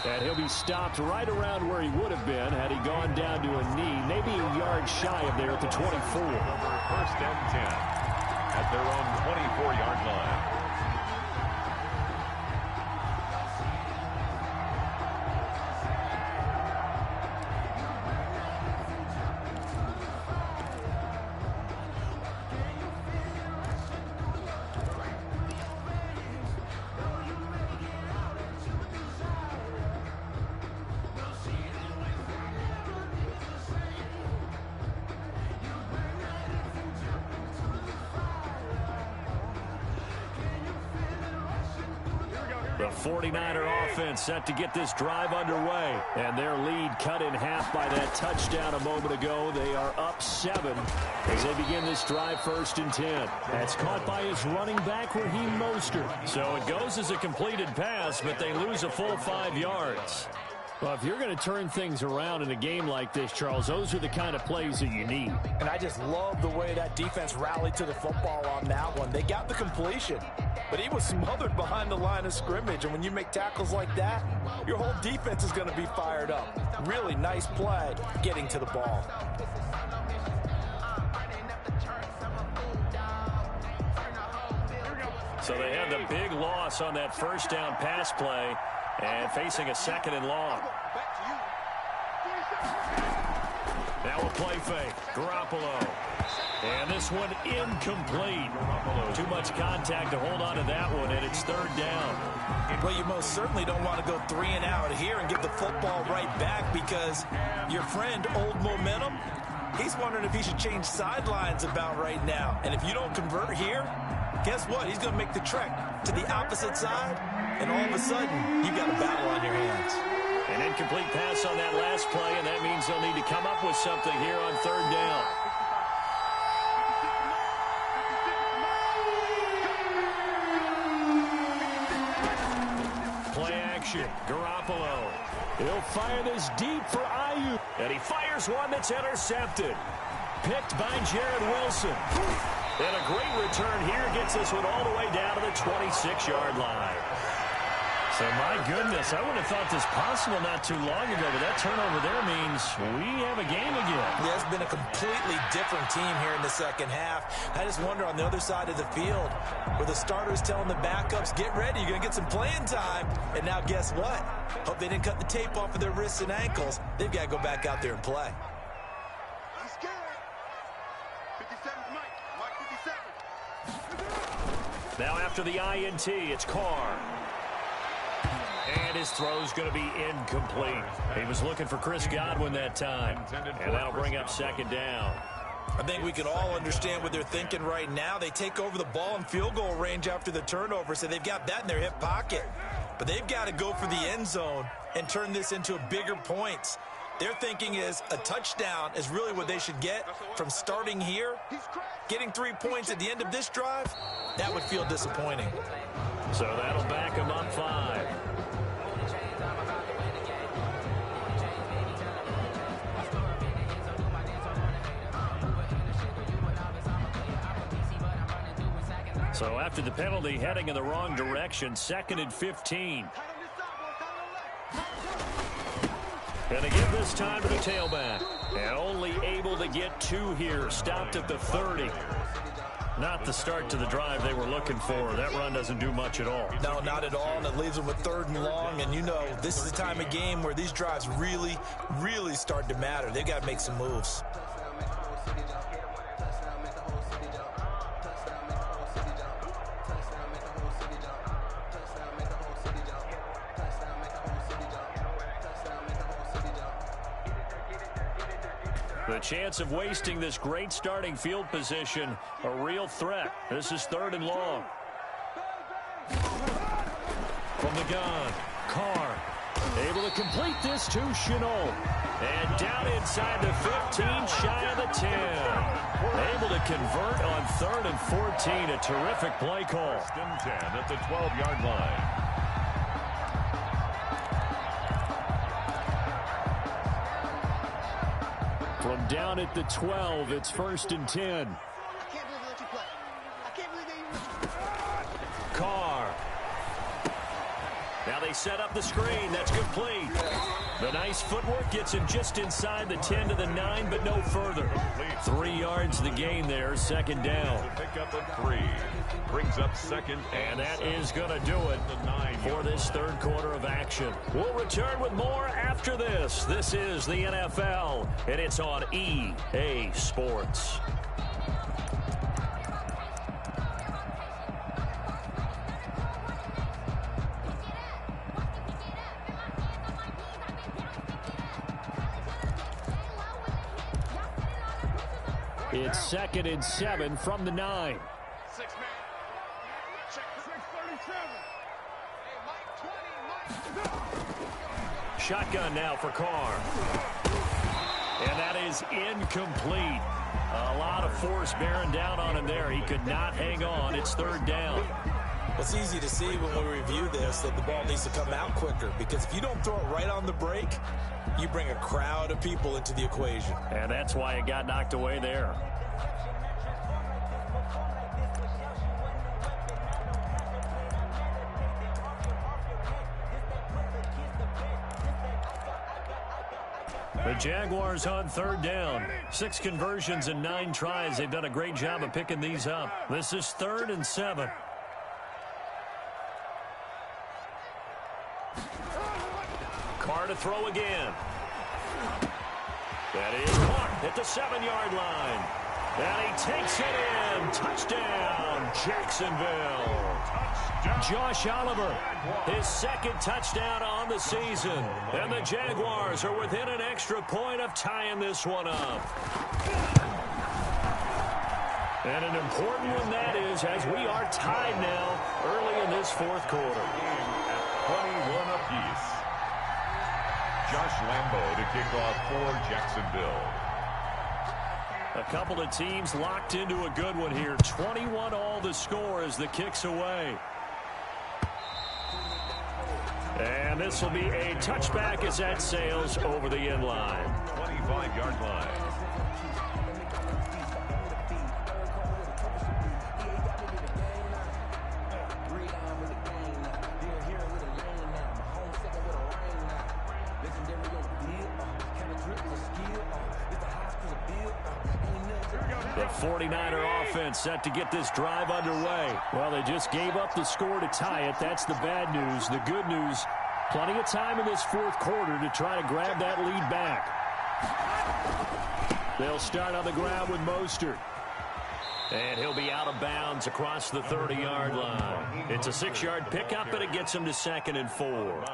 And he'll be stopped right around where he would have been had he gone down to a knee, maybe a yard shy of there at the 24. 1st and 10 at their own 24-yard line. The 49er offense set to get this drive underway. And their lead cut in half by that touchdown a moment ago. They are up 7 as they begin this drive 1st and 10. That's caught by his running back, Raheem Mostert. So it goes as a completed pass, but they lose a full 5 yards. Well, if you're going to turn things around in a game like this, Charles, those are the kind of plays that you need. And I just love the way that defense rallied to the football on that one. They got the completion, but he was smothered behind the line of scrimmage. And when you make tackles like that, your whole defense is going to be fired up. Really nice play getting to the ball. So they had the big loss on that 1st down pass play. And facing a 2nd and long. Now a play fake. Garoppolo. And this one incomplete. Too much contact to hold on to that one, and it's 3rd down. Well, you most certainly don't want to go 3 and out here and give the football right back, because your friend, Old Momentum, he's wondering if he should change sidelines about right now. And if you don't convert here, guess what? He's going to make the trek to the opposite side, and all of a sudden, you've got a battle on your hands. An incomplete pass on that last play, and that means they'll need to come up with something here on 3rd down. Play action. Garoppolo. He'll fire this deep for Ayuk. And he fires one that's intercepted. Picked by Jared Wilson. And a great return here gets this one all the way down to the 26-yard line. So, my goodness, I wouldn't have thought this possible not too long ago, but that turnover there means we have a game again. Yeah, it's been a completely different team here in the second half. I just wonder on the other side of the field, where the starters telling the backups, get ready, you're going to get some playing time. And now guess what? Hope they didn't cut the tape off of their wrists and ankles. They've got to go back out there and play. I'm scared. 57's Mike 57. Now after the INT, it's Carr. And his throw's going to be incomplete. He was looking for Chris Godwin that time. And that'll bring up 2nd down. I think we can all understand what they're thinking right now. They take over the ball in field goal range after the turnover, so they've got that in their hip pocket. But they've got to go for the end zone and turn this into a bigger points. Their thinking is a touchdown is really what they should get from starting here. Getting 3 points at the end of this drive, that would feel disappointing. So that'll back them up 5. So after the penalty, heading in the wrong direction, 2nd and 15. And they give this time to the tailback. And only able to get 2 here. Stopped at the 30. Not the start to the drive they were looking for. That run doesn't do much at all. No, not at all, and it leaves them with 3rd and long. And you know, this is the time of game where these drives really, really start to matter. They've got to make some moves. The chance of wasting this great starting field position, a real threat. This is 3rd and long. From the gun, Carr able to complete this to Chenault. And down inside the 15, shy of the 10. Able to convert on 3rd and 14. A terrific play call. 1st and 10 at the 12-yard line. From down at the 12, it's 1st and 10. I can't believe they let you play. I can't believe they even... Carr. Now they set up the screen. That's complete. The nice footwork gets him just inside the 10 to the 9, but no further. 3 yards the gain there, 2nd down. Pick up at 3. Brings up 2nd. And that is going to do it for this 3rd quarter of action. We'll return with more after this. This is the NFL, and it's on EA Sports. It's 2nd and 7 from the 9. 6-man. Check 637. Hey, Mike 20, Mike. Shotgun now for Carr. And that is incomplete. A lot of force bearing down on him there. He could not hang on. It's 3rd down. Well, it's easy to see when we review this that the ball needs to come out quicker, because if you don't throw it right on the break, you bring a crowd of people into the equation. And that's why it got knocked away there. The Jaguars on 3rd down. 6 conversions and 9 tries. They've done a great job of picking these up. This is 3rd and 7. Carr to throw again. That is caught at the 7-yard line. And he takes it in. Touchdown, Jacksonville. Josh Oliver, his second touchdown on the season. And the Jaguars are within an extra point of tying this one up. And an important one that is, as we are tied now early in this fourth quarter. At 21 apiece. Josh Lambo to kick off for Jacksonville. A couple of teams locked into a good one here. 21 all the score as the kick's away. And this will be a touchback as that sails over the end line. 25-yard line. The 49er offense set to get this drive underway. Well, they just gave up the score to tie it. That's the bad news. The good news, plenty of time in this fourth quarter to try to grab that lead back. They'll start on the ground with Mostert. And he'll be out of bounds across the 30-yard line. It's a 6-yard pickup, and it gets him to 2nd and 4.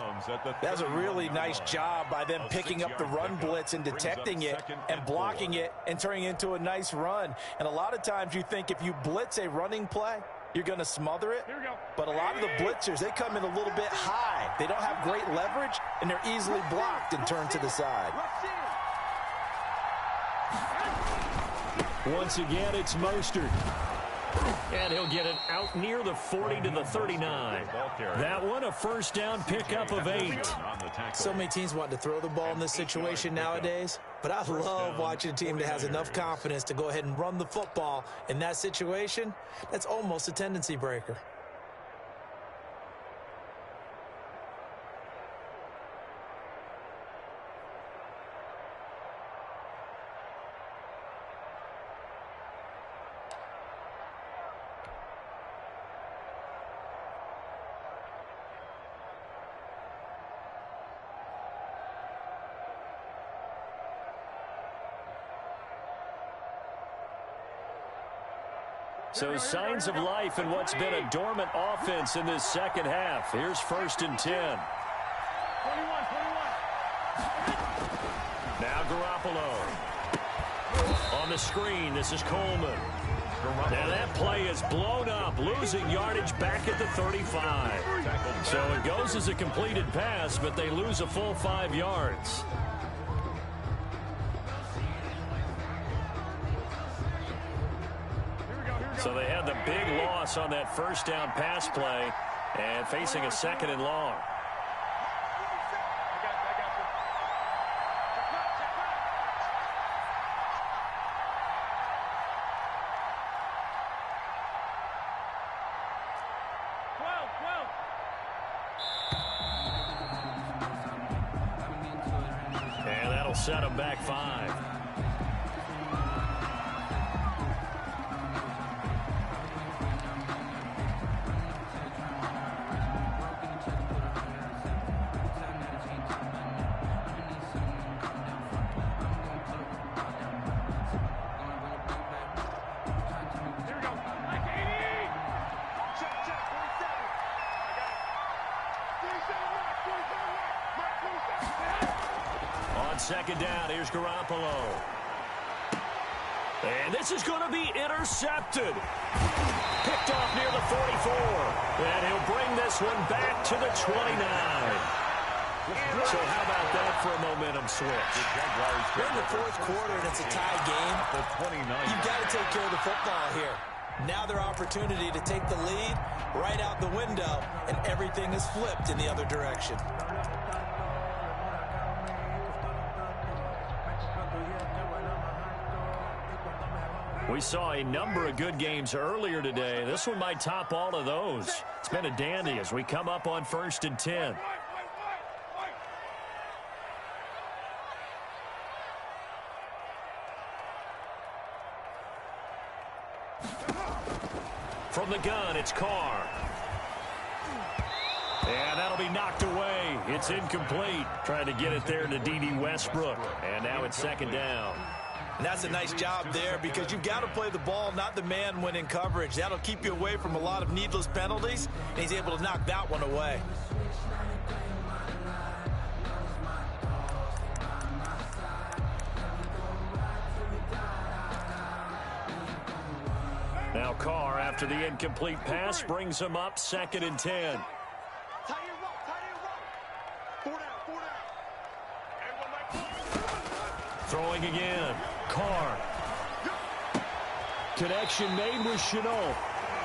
That's a really nice job by them picking up the run blitz and detecting it and blocking it and turning it into a nice run. And a lot of times you think if you blitz a running play, you're going to smother it. But a lot of the blitzers, they come in a little bit high. They don't have great leverage, and they're easily blocked and turned to the side. Once again, it's Mostert. And he'll get it out near the 40 to the 39. That one, a first down pickup of 8. So many teams want to throw the ball in this situation nowadays, but I love watching a team that has enough confidence to go ahead and run the football. In that situation, that's almost a tendency breaker. So signs of life in what's been a dormant offense in this second half. Here's 1st and 10. Now Garoppolo. On the screen, this is Coleman. Now that play is blown up, losing yardage back at the 35. So it goes as a completed pass, but they lose a full 5 yards. So they had the big loss on that first down pass play and facing a 2nd and long. And that'll set them back 5. On 2nd down, here's Garoppolo. And this is going to be intercepted. Picked off near the 44. And he'll bring this one back to the 29. So how about that for a momentum switch? We're in the fourth quarter and it's a tie game. You've got to take care of the football here. Now their opportunity to take the lead right out the window, and everything is flipped in the other direction. We saw a number of good games earlier today. This one might top all of those. It's been a dandy as we come up on 1st and 10. From the gun, it's Carr. And that'll be knocked away It's incomplete. Trying to get it there to D.D. Westbrook. And now it's second down. And that's a nice job there because you've got to play the ball, not the man when in coverage. That'll keep you away from a lot of needless penalties, and he's able to knock that one away. Now Carr, after the incomplete pass, brings him up 2nd and 10. Throwing again. Carr. Connection made with Chenault.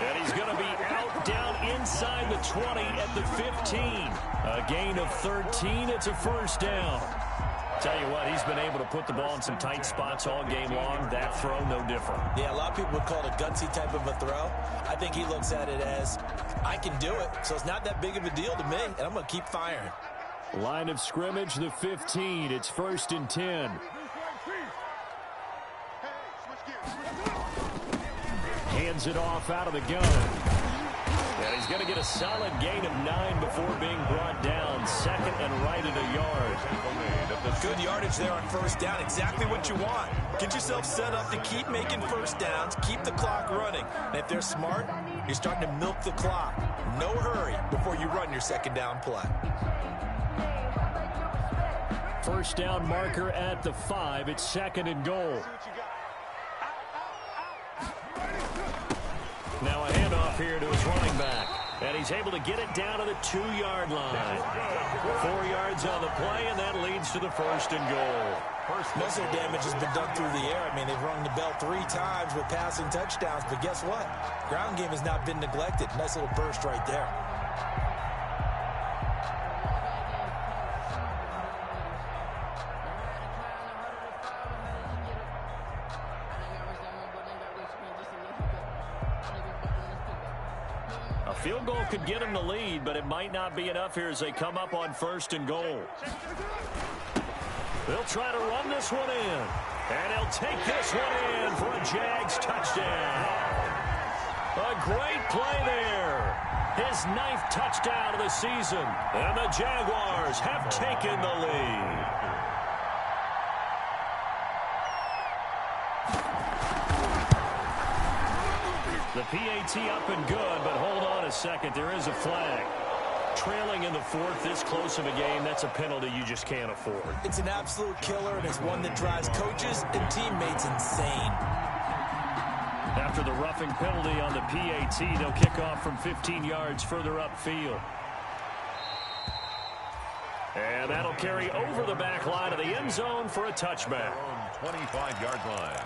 And he's going to be out down inside the 20 at the 15. A gain of 13. It's a first down. Tell you what, he's been able to put the ball in some tight spots all game long. That throw, no different. Yeah, a lot of people would call it a gutsy type of a throw. I think he looks at it as, I can do it, so it's not that big of a deal to me, and I'm going to keep firing. Line of scrimmage, the 15. It's 1st and 10. Hands it off out of the gun. And he's going to get a solid gain of 9 before being brought down. 2nd and right at a yard. Good yardage there on first down. Exactly what you want. Get yourself set up to keep making first downs, keep the clock running. And if they're smart, you're starting to milk the clock. No hurry before you run your second down play. First down marker at the 5. It's 2nd and goal. Now a handoff here to his running back. And he's able to get it down to the 2-yard line. 4 yards on the play, and that leads to the 1st and goal. Most of the damage has been done through the air. I mean, they've rung the bell 3 times with passing touchdowns, but guess what? Ground game has not been neglected. Nice little burst right there. Field goal could get him the lead, but it might not be enough here as they come up on 1st and goal. They'll try to run this one in. And he'll take this one in for a Jags touchdown. A great play there. His 9th touchdown of the season. And the Jaguars have taken the lead. The PAT up and good, but hold on a second. There is a flag. Trailing in the 4th, this close of a game, that's a penalty you just can't afford. It's an absolute killer, and it's one that drives coaches and teammates insane. After the roughing penalty on the PAT, they'll kick off from 15 yards further upfield. And that'll carry over the back line of the end zone for a touchback. 25-yard line.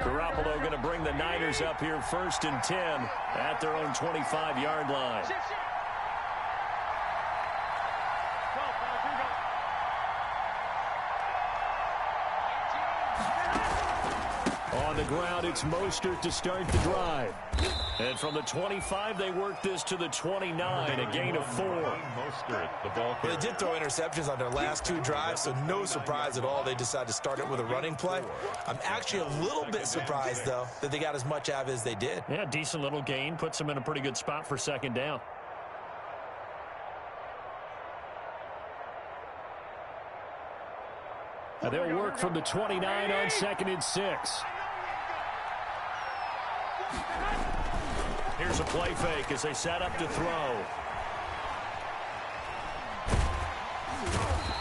Garoppolo going to bring the Niners up here 1st and 10 at their own 25-yard line. On the ground, it's Mostert to start the drive. And from the 25, they work this to the 29, a gain of 4. Mostert, the ball Well, they did throw interceptions on their last 2 drives, so no surprise at all they decided to start it with a running play. I'm actually a little bit surprised, though, that they got as much out of it as they did. Yeah, decent little gain. Puts them in a pretty good spot for 2nd down. And they'll work from the 29 on 2nd and 6. Here's a play fake as they set up to throw.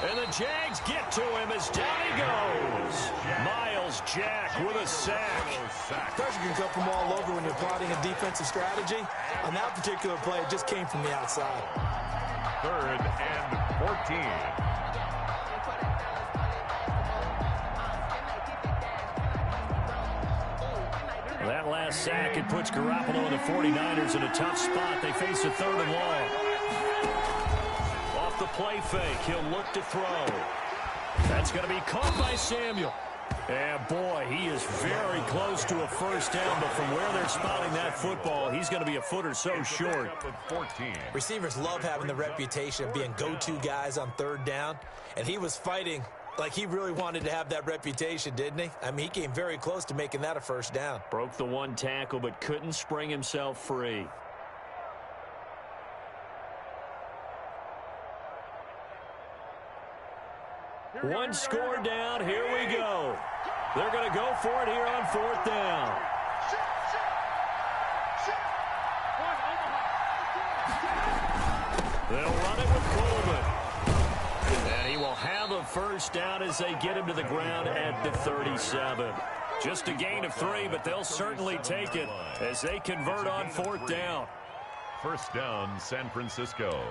And the Jags get to him as down he goes. Miles Jack with a sack. Pressure can come from all over when you're plotting a defensive strategy. On that particular play, it just came from the outside. 3rd and 14. That last sack, it puts Garoppolo and the 49ers in a tough spot. They face a 3rd and long. Off the play fake, he'll look to throw. That's going to be caught by Samuel. And boy, he is very close to a first down, but from where they're spotting that football, he's going to be a foot or so short. Receivers love having the reputation of being go-to guys on third down, and he was fighting like he really wanted to have that reputation, didn't he? I mean, he came very close to making that a first down. Broke the one tackle, but couldn't spring himself free. One score down. Here we go. They're going to go for it here on fourth down. They'll run it with Coleman. And he will have a first down as they get him to the ground at the 37. Just a gain of 3, but they'll certainly take it as they convert on fourth down. First down, San Francisco.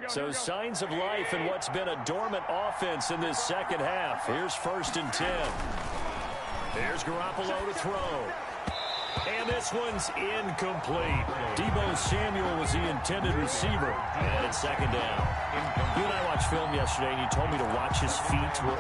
So signs of life in what's been a dormant offense in this second half. Here's 1st and 10. There's Garoppolo to throw. And this one's incomplete. Deebo Samuel was the intended receiver. And it's second down. You and I watched film yesterday, and you told me to watch his feet. For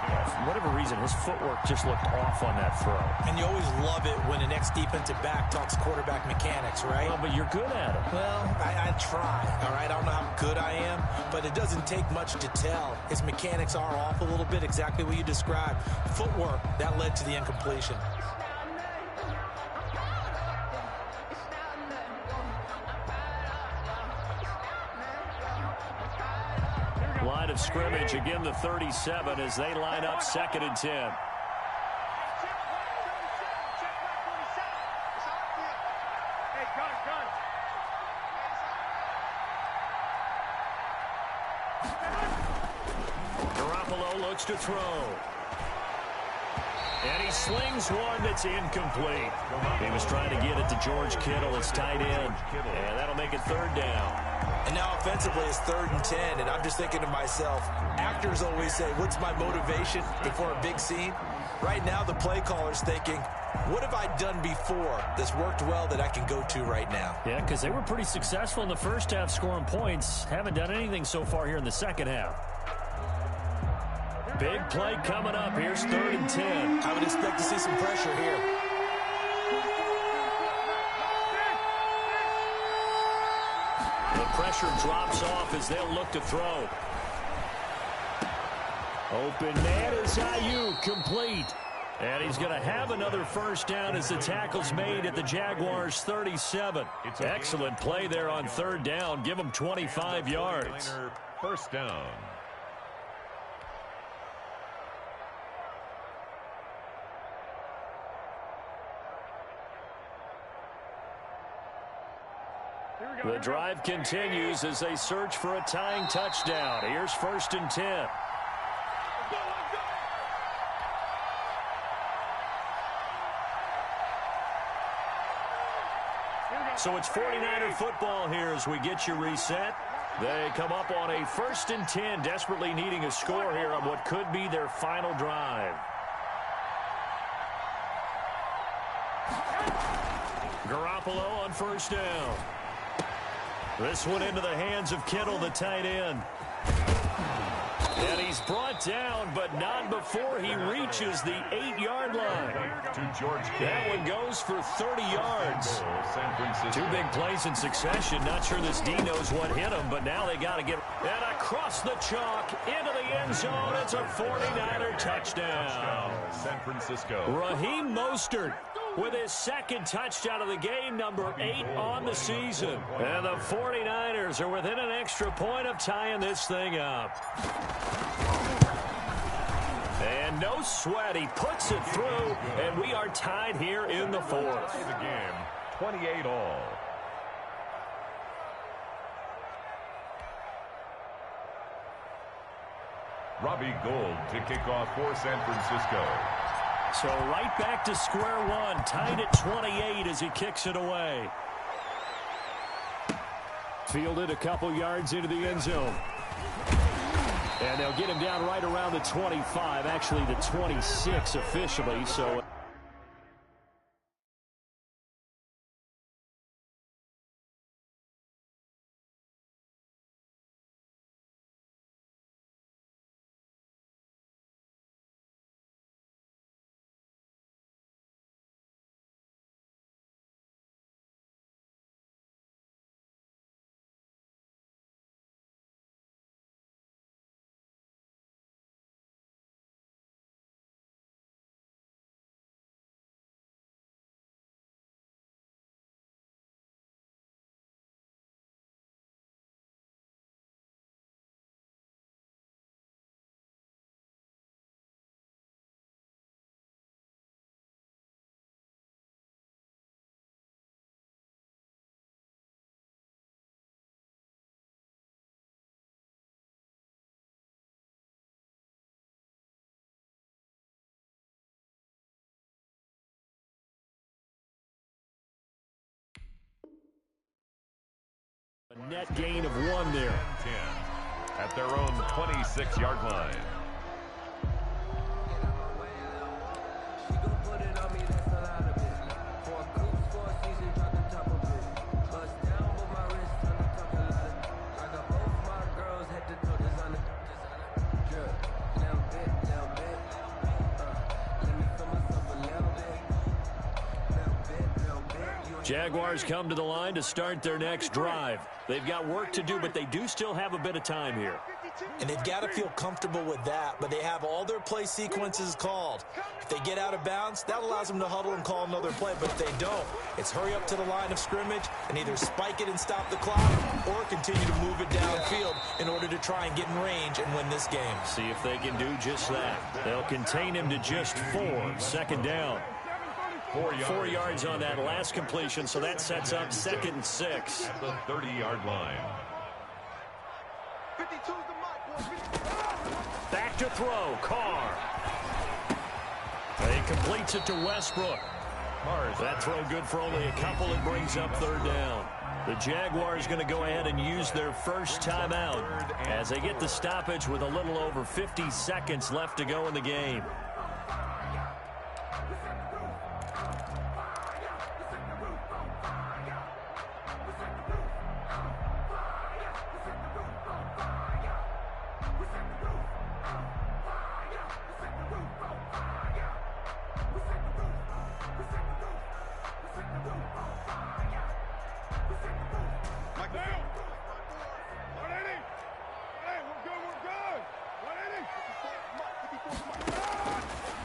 whatever reason, his footwork just looked off on that throw. And you always love it when an ex-defensive back talks quarterback mechanics, right? Well, but you're good at it. Well, I try, all right? I don't know how good I am, but it doesn't take much to tell. His mechanics are off a little bit, exactly what you described. Footwork, that led to the incompletion. Line of scrimmage, again the 37 as they line up 2nd and 10. Garoppolo looks to throw. And he slings one that's incomplete. He was trying to get it to George Kittle, his tight end. And that'll make it 3rd down. And now offensively it's 3rd and 10, and I'm just thinking to myself, actors always say, what's my motivation before a big scene? Right now the play caller's thinking, what have I done before that's worked well that I can go to right now? Yeah, because they were pretty successful in the first half scoring points. Haven't done anything so far here in the second half. Big play coming up. Here's 3rd and 10. I would expect to see some pressure here. The pressure drops off as they'll look to throw. Open man is Ayuk, complete. And he's going to have another first down as the tackle's made at the Jaguars' 37. Excellent play there on 3rd down. Give them 25 yards. First down. The drive continues as they search for a tying touchdown. Here's 1st and 10. So it's 49er football here as we get you reset. They come up on a 1st and 10, desperately needing a score here on what could be their final drive. Garoppolo on 1st down. This one into the hands of Kittle, the tight end. And he's brought down, but not before he reaches the 8-yard line. That one goes for 30 yards. 2 big plays in succession. Not sure this D knows what hit him, but now they got to get... And across the chalk, into the end zone. It's a 49er touchdown. San Francisco. Raheem Mostert with his 2nd touchdown of the game, number 8 on the season. And the 49ers are within an extra point of tying this thing up. And no sweat, he puts it through, and we are tied here in the 4th. The game, 28 all. Robbie Gould to kick off for San Francisco. So right back to square one, tied at 28 as he kicks it away. Fielded a couple yards into the end zone. And they'll get him down right around the 25, actually the 26 officially. So a net gain of 1 there. 10 at their own 26-yard line. Jaguars come to the line to start their next drive. They've got work to do, but they do still have a bit of time here. And they've got to feel comfortable with that, but they have all their play sequences called. If they get out of bounds, that allows them to huddle and call another play, but if they don't, it's hurry up to the line of scrimmage and either spike it and stop the clock or continue to move it downfield in order to try and get in range and win this game. See if they can do just that. They'll contain him to just 4, second down. 4 yards on that last completion, so that sets up 2nd and 6. At the 30-yard line. Back to throw, Carr. He completes it to Westbrook. That throw good for only a couple. It brings up 3rd down. The Jaguars going to go ahead and use their first timeout as they get the stoppage with a little over 50 seconds left to go in the game.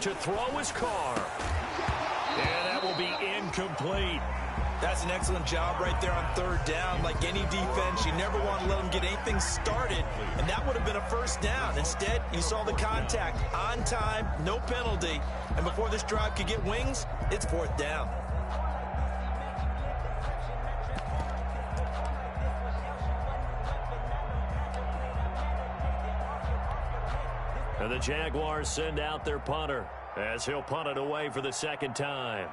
To throw is Carr. And that will be incomplete. That's an excellent job right there on 3rd down. Like any defense, you never want to let them get anything started, and that would have been a 1st down. Instead, you saw the contact on time, no penalty, and before this drive could get wings, it's 4th down. And the Jaguars send out their punter as he'll punt it away for the 2nd time.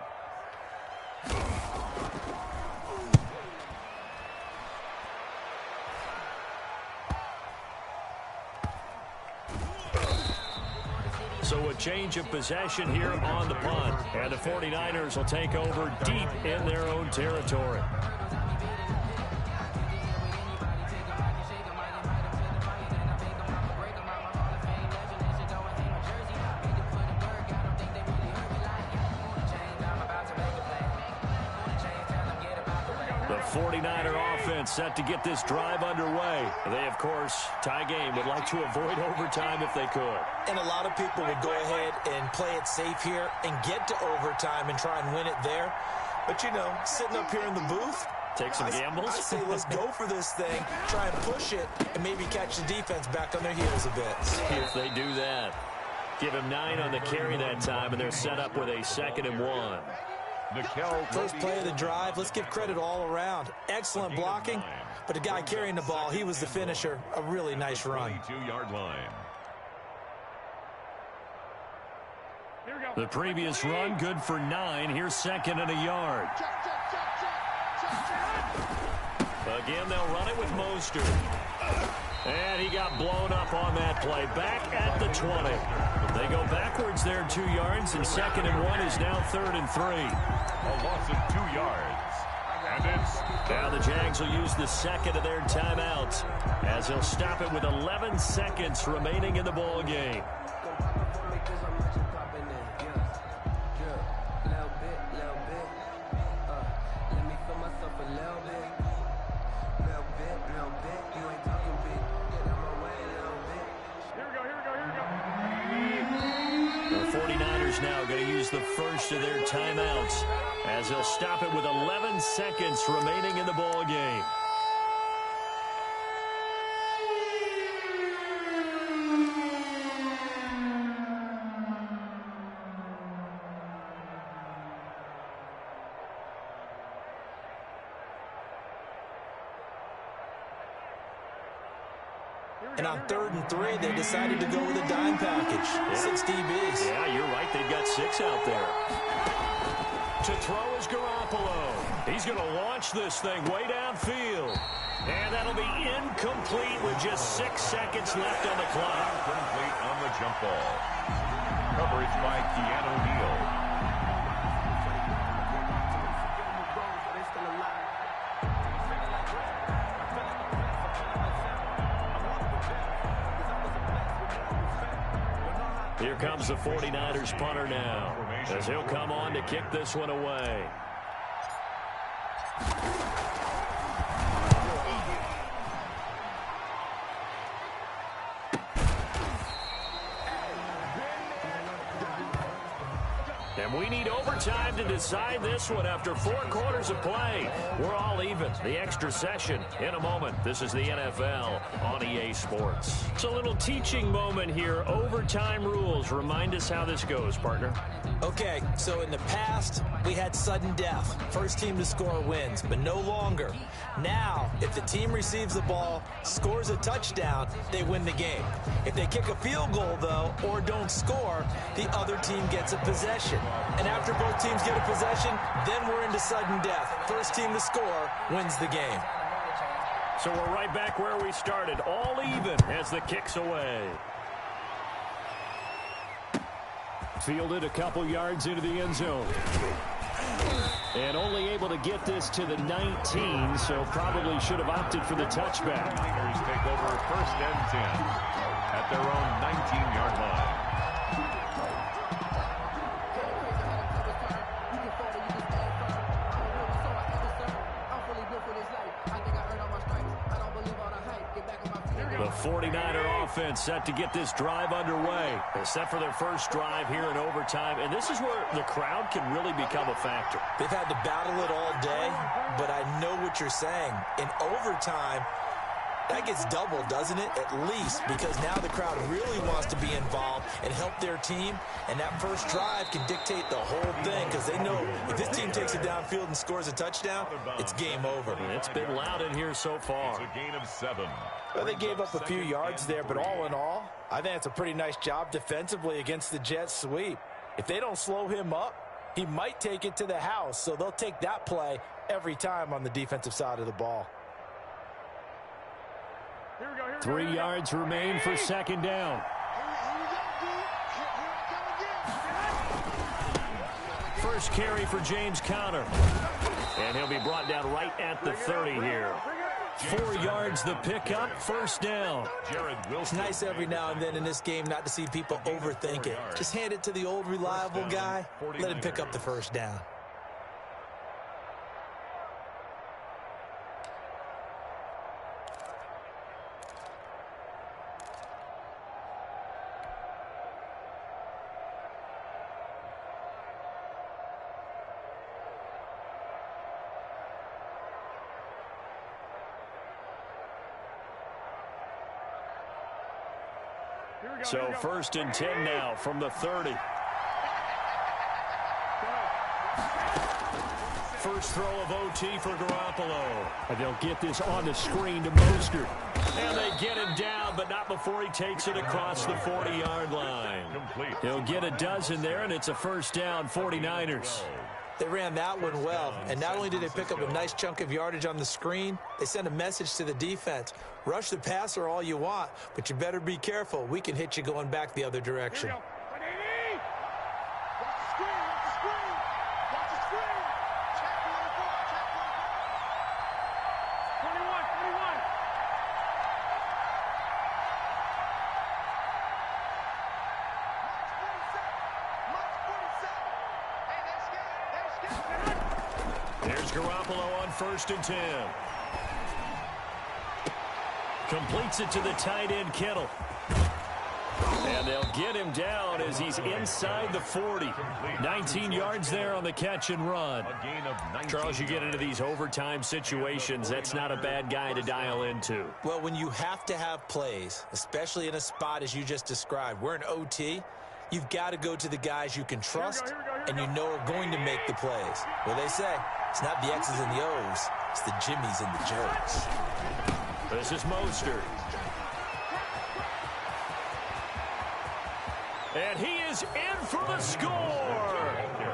So a change of possession here on the punt. And the 49ers will take over deep in their own territory. The 49er offense set to get this drive underway. They, of course, tie game, would like to avoid overtime if they could. And a lot of people would go ahead and play it safe here and get to overtime and try and win it there. But, you know, sitting up here in the booth, take some gambles. I say let's go for this thing, try and push it, and maybe catch the defense back on their heels a bit. See if they do that. Give him 9 on the carry that time, and they're set up with a 2nd and 1. First play of the drive, let's give credit all around. Excellent blocking, but the guy carrying the ball, he was the finisher. A really nice run. 22-yard line. The previous run, good for 9. Here's 2nd and a yard. Again, they'll run it with Mostert. And he got blown up on that play. Back at the 20. They go backwards there 2 yards, and 2nd and 1 is now 3rd and 3. A loss of 2 yards. And it's now the Jags will use the 2nd of their timeouts as they'll stop it with 11 seconds remaining in the ball game. Now going to use the first of their timeouts as they'll stop it with 11 seconds remaining in the ball game. And on 3rd and 3, they decided to go with a dime package. 6 DBs. Yeah, you're right. They've got 6 out there. To throw is Garoppolo. He's going to launch this thing way downfield. And that'll be incomplete with just 6 seconds left on the clock. Incomplete on the jump ball. Coverage by Keanu Neal. Here comes the 49ers punter now, as he'll come on to kick this one away. And we need overtime to decide this one after 4 quarters of play. We're all even. The extra session in a moment. This is the NFL on EA Sports. It's a little teaching moment here. Overtime rules. Remind us how this goes, partner. Okay, so in the past, we had sudden death. First team to score wins, but no longer. Now, if the team receives the ball, scores a touchdown, they win the game. If they kick a field goal, though, or don't score, the other team gets a possession. And after both teams get a possession, then we're into sudden death. First team to score wins the game. So we're right back where we started, all even as the kick's away. Fielded a couple yards into the end zone. And only able to get this to the 19, so probably should have opted for the touchback. Niners take over 1st and 10 at their own 19-yard line. The 49er offense set to get this drive underway. They're set for their first drive here in overtime, and this is where the crowd can really become a factor. They've had to battle it all day, but I know what you're saying. In overtime, that gets doubled, doesn't it? At least, because now the crowd really wants to be involved and help their team, and that first drive can dictate the whole thing because they know if this team takes it downfield and scores a touchdown, it's game over. It's been loud in here so far. It's a gain of 7. Well, they gave up a few yards there, but all in all, I think it's a pretty nice job defensively against the Jets sweep. If they don't slow him up, he might take it to the house, so they'll take that play every time on the defensive side of the ball. 3 yards remain for 2nd down. First carry for James Conner. And he'll be brought down right at the 30 here. 4 yards the pickup, 1st down. It's nice every now and then in this game not to see people overthink it. Just hand it to the old reliable guy, let him pick up the 1st down. So 1st and 10 now from the 30. First throw of OT for Garoppolo. And they'll get this on the screen to Mostert. And they get him down, but not before he takes it across the 40-yard line. He'll get a dozen there, and it's a 1st down, 49ers. They ran that one well, and not only did they pick up a nice chunk of yardage on the screen, they sent a message to the defense. Rush the passer all you want, but you better be careful. We can hit you going back the other direction. There's Garoppolo on 1st and 10. Completes it to the tight end, Kittle. And they'll get him down as he's inside the 40. 19 yards there on the catch and run. Charles, you get into these overtime situations, that's not a bad guy to dial into. Well, when you have to have plays, especially in a spot as you just described, we're in OT, you've got to go to the guys you can trust and you know are going to make the plays. Well, they say it's not the X's and the O's, it's the Jimmies and the Joes. This is Mostert. And he is in for the score.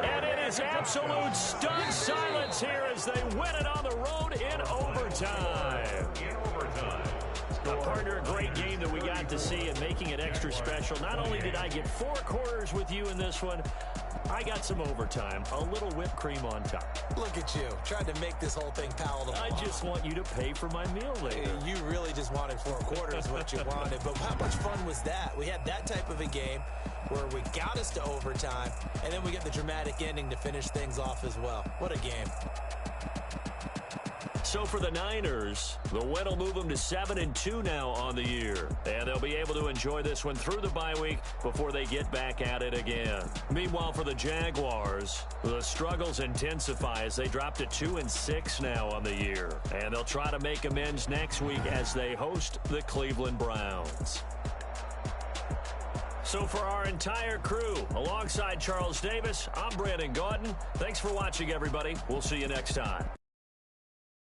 And it is absolute stunned silence here as they win it on the road in overtime. Partner, a great game that we got to see and making it extra special. Not only did I get 4 quarters with you in this one, I got some overtime, a little whipped cream on top. Look at you, trying to make this whole thing palatable. I just want you to pay for my meal later. You really just wanted 4 quarters what you wanted, but how much fun was that? We had that type of a game where we got us to overtime, and then we get the dramatic ending to finish things off as well. What a game. So for the Niners, the win will move them to 7-2 now on the year. And they'll be able to enjoy this one through the bye week before they get back at it again. Meanwhile, for the Jaguars, the struggles intensify as they drop to 2-6 now on the year. And they'll try to make amends next week as they host the Cleveland Browns. So for our entire crew, alongside Charles Davis, I'm Brandon Gaudin. Thanks for watching, everybody. We'll see you next time.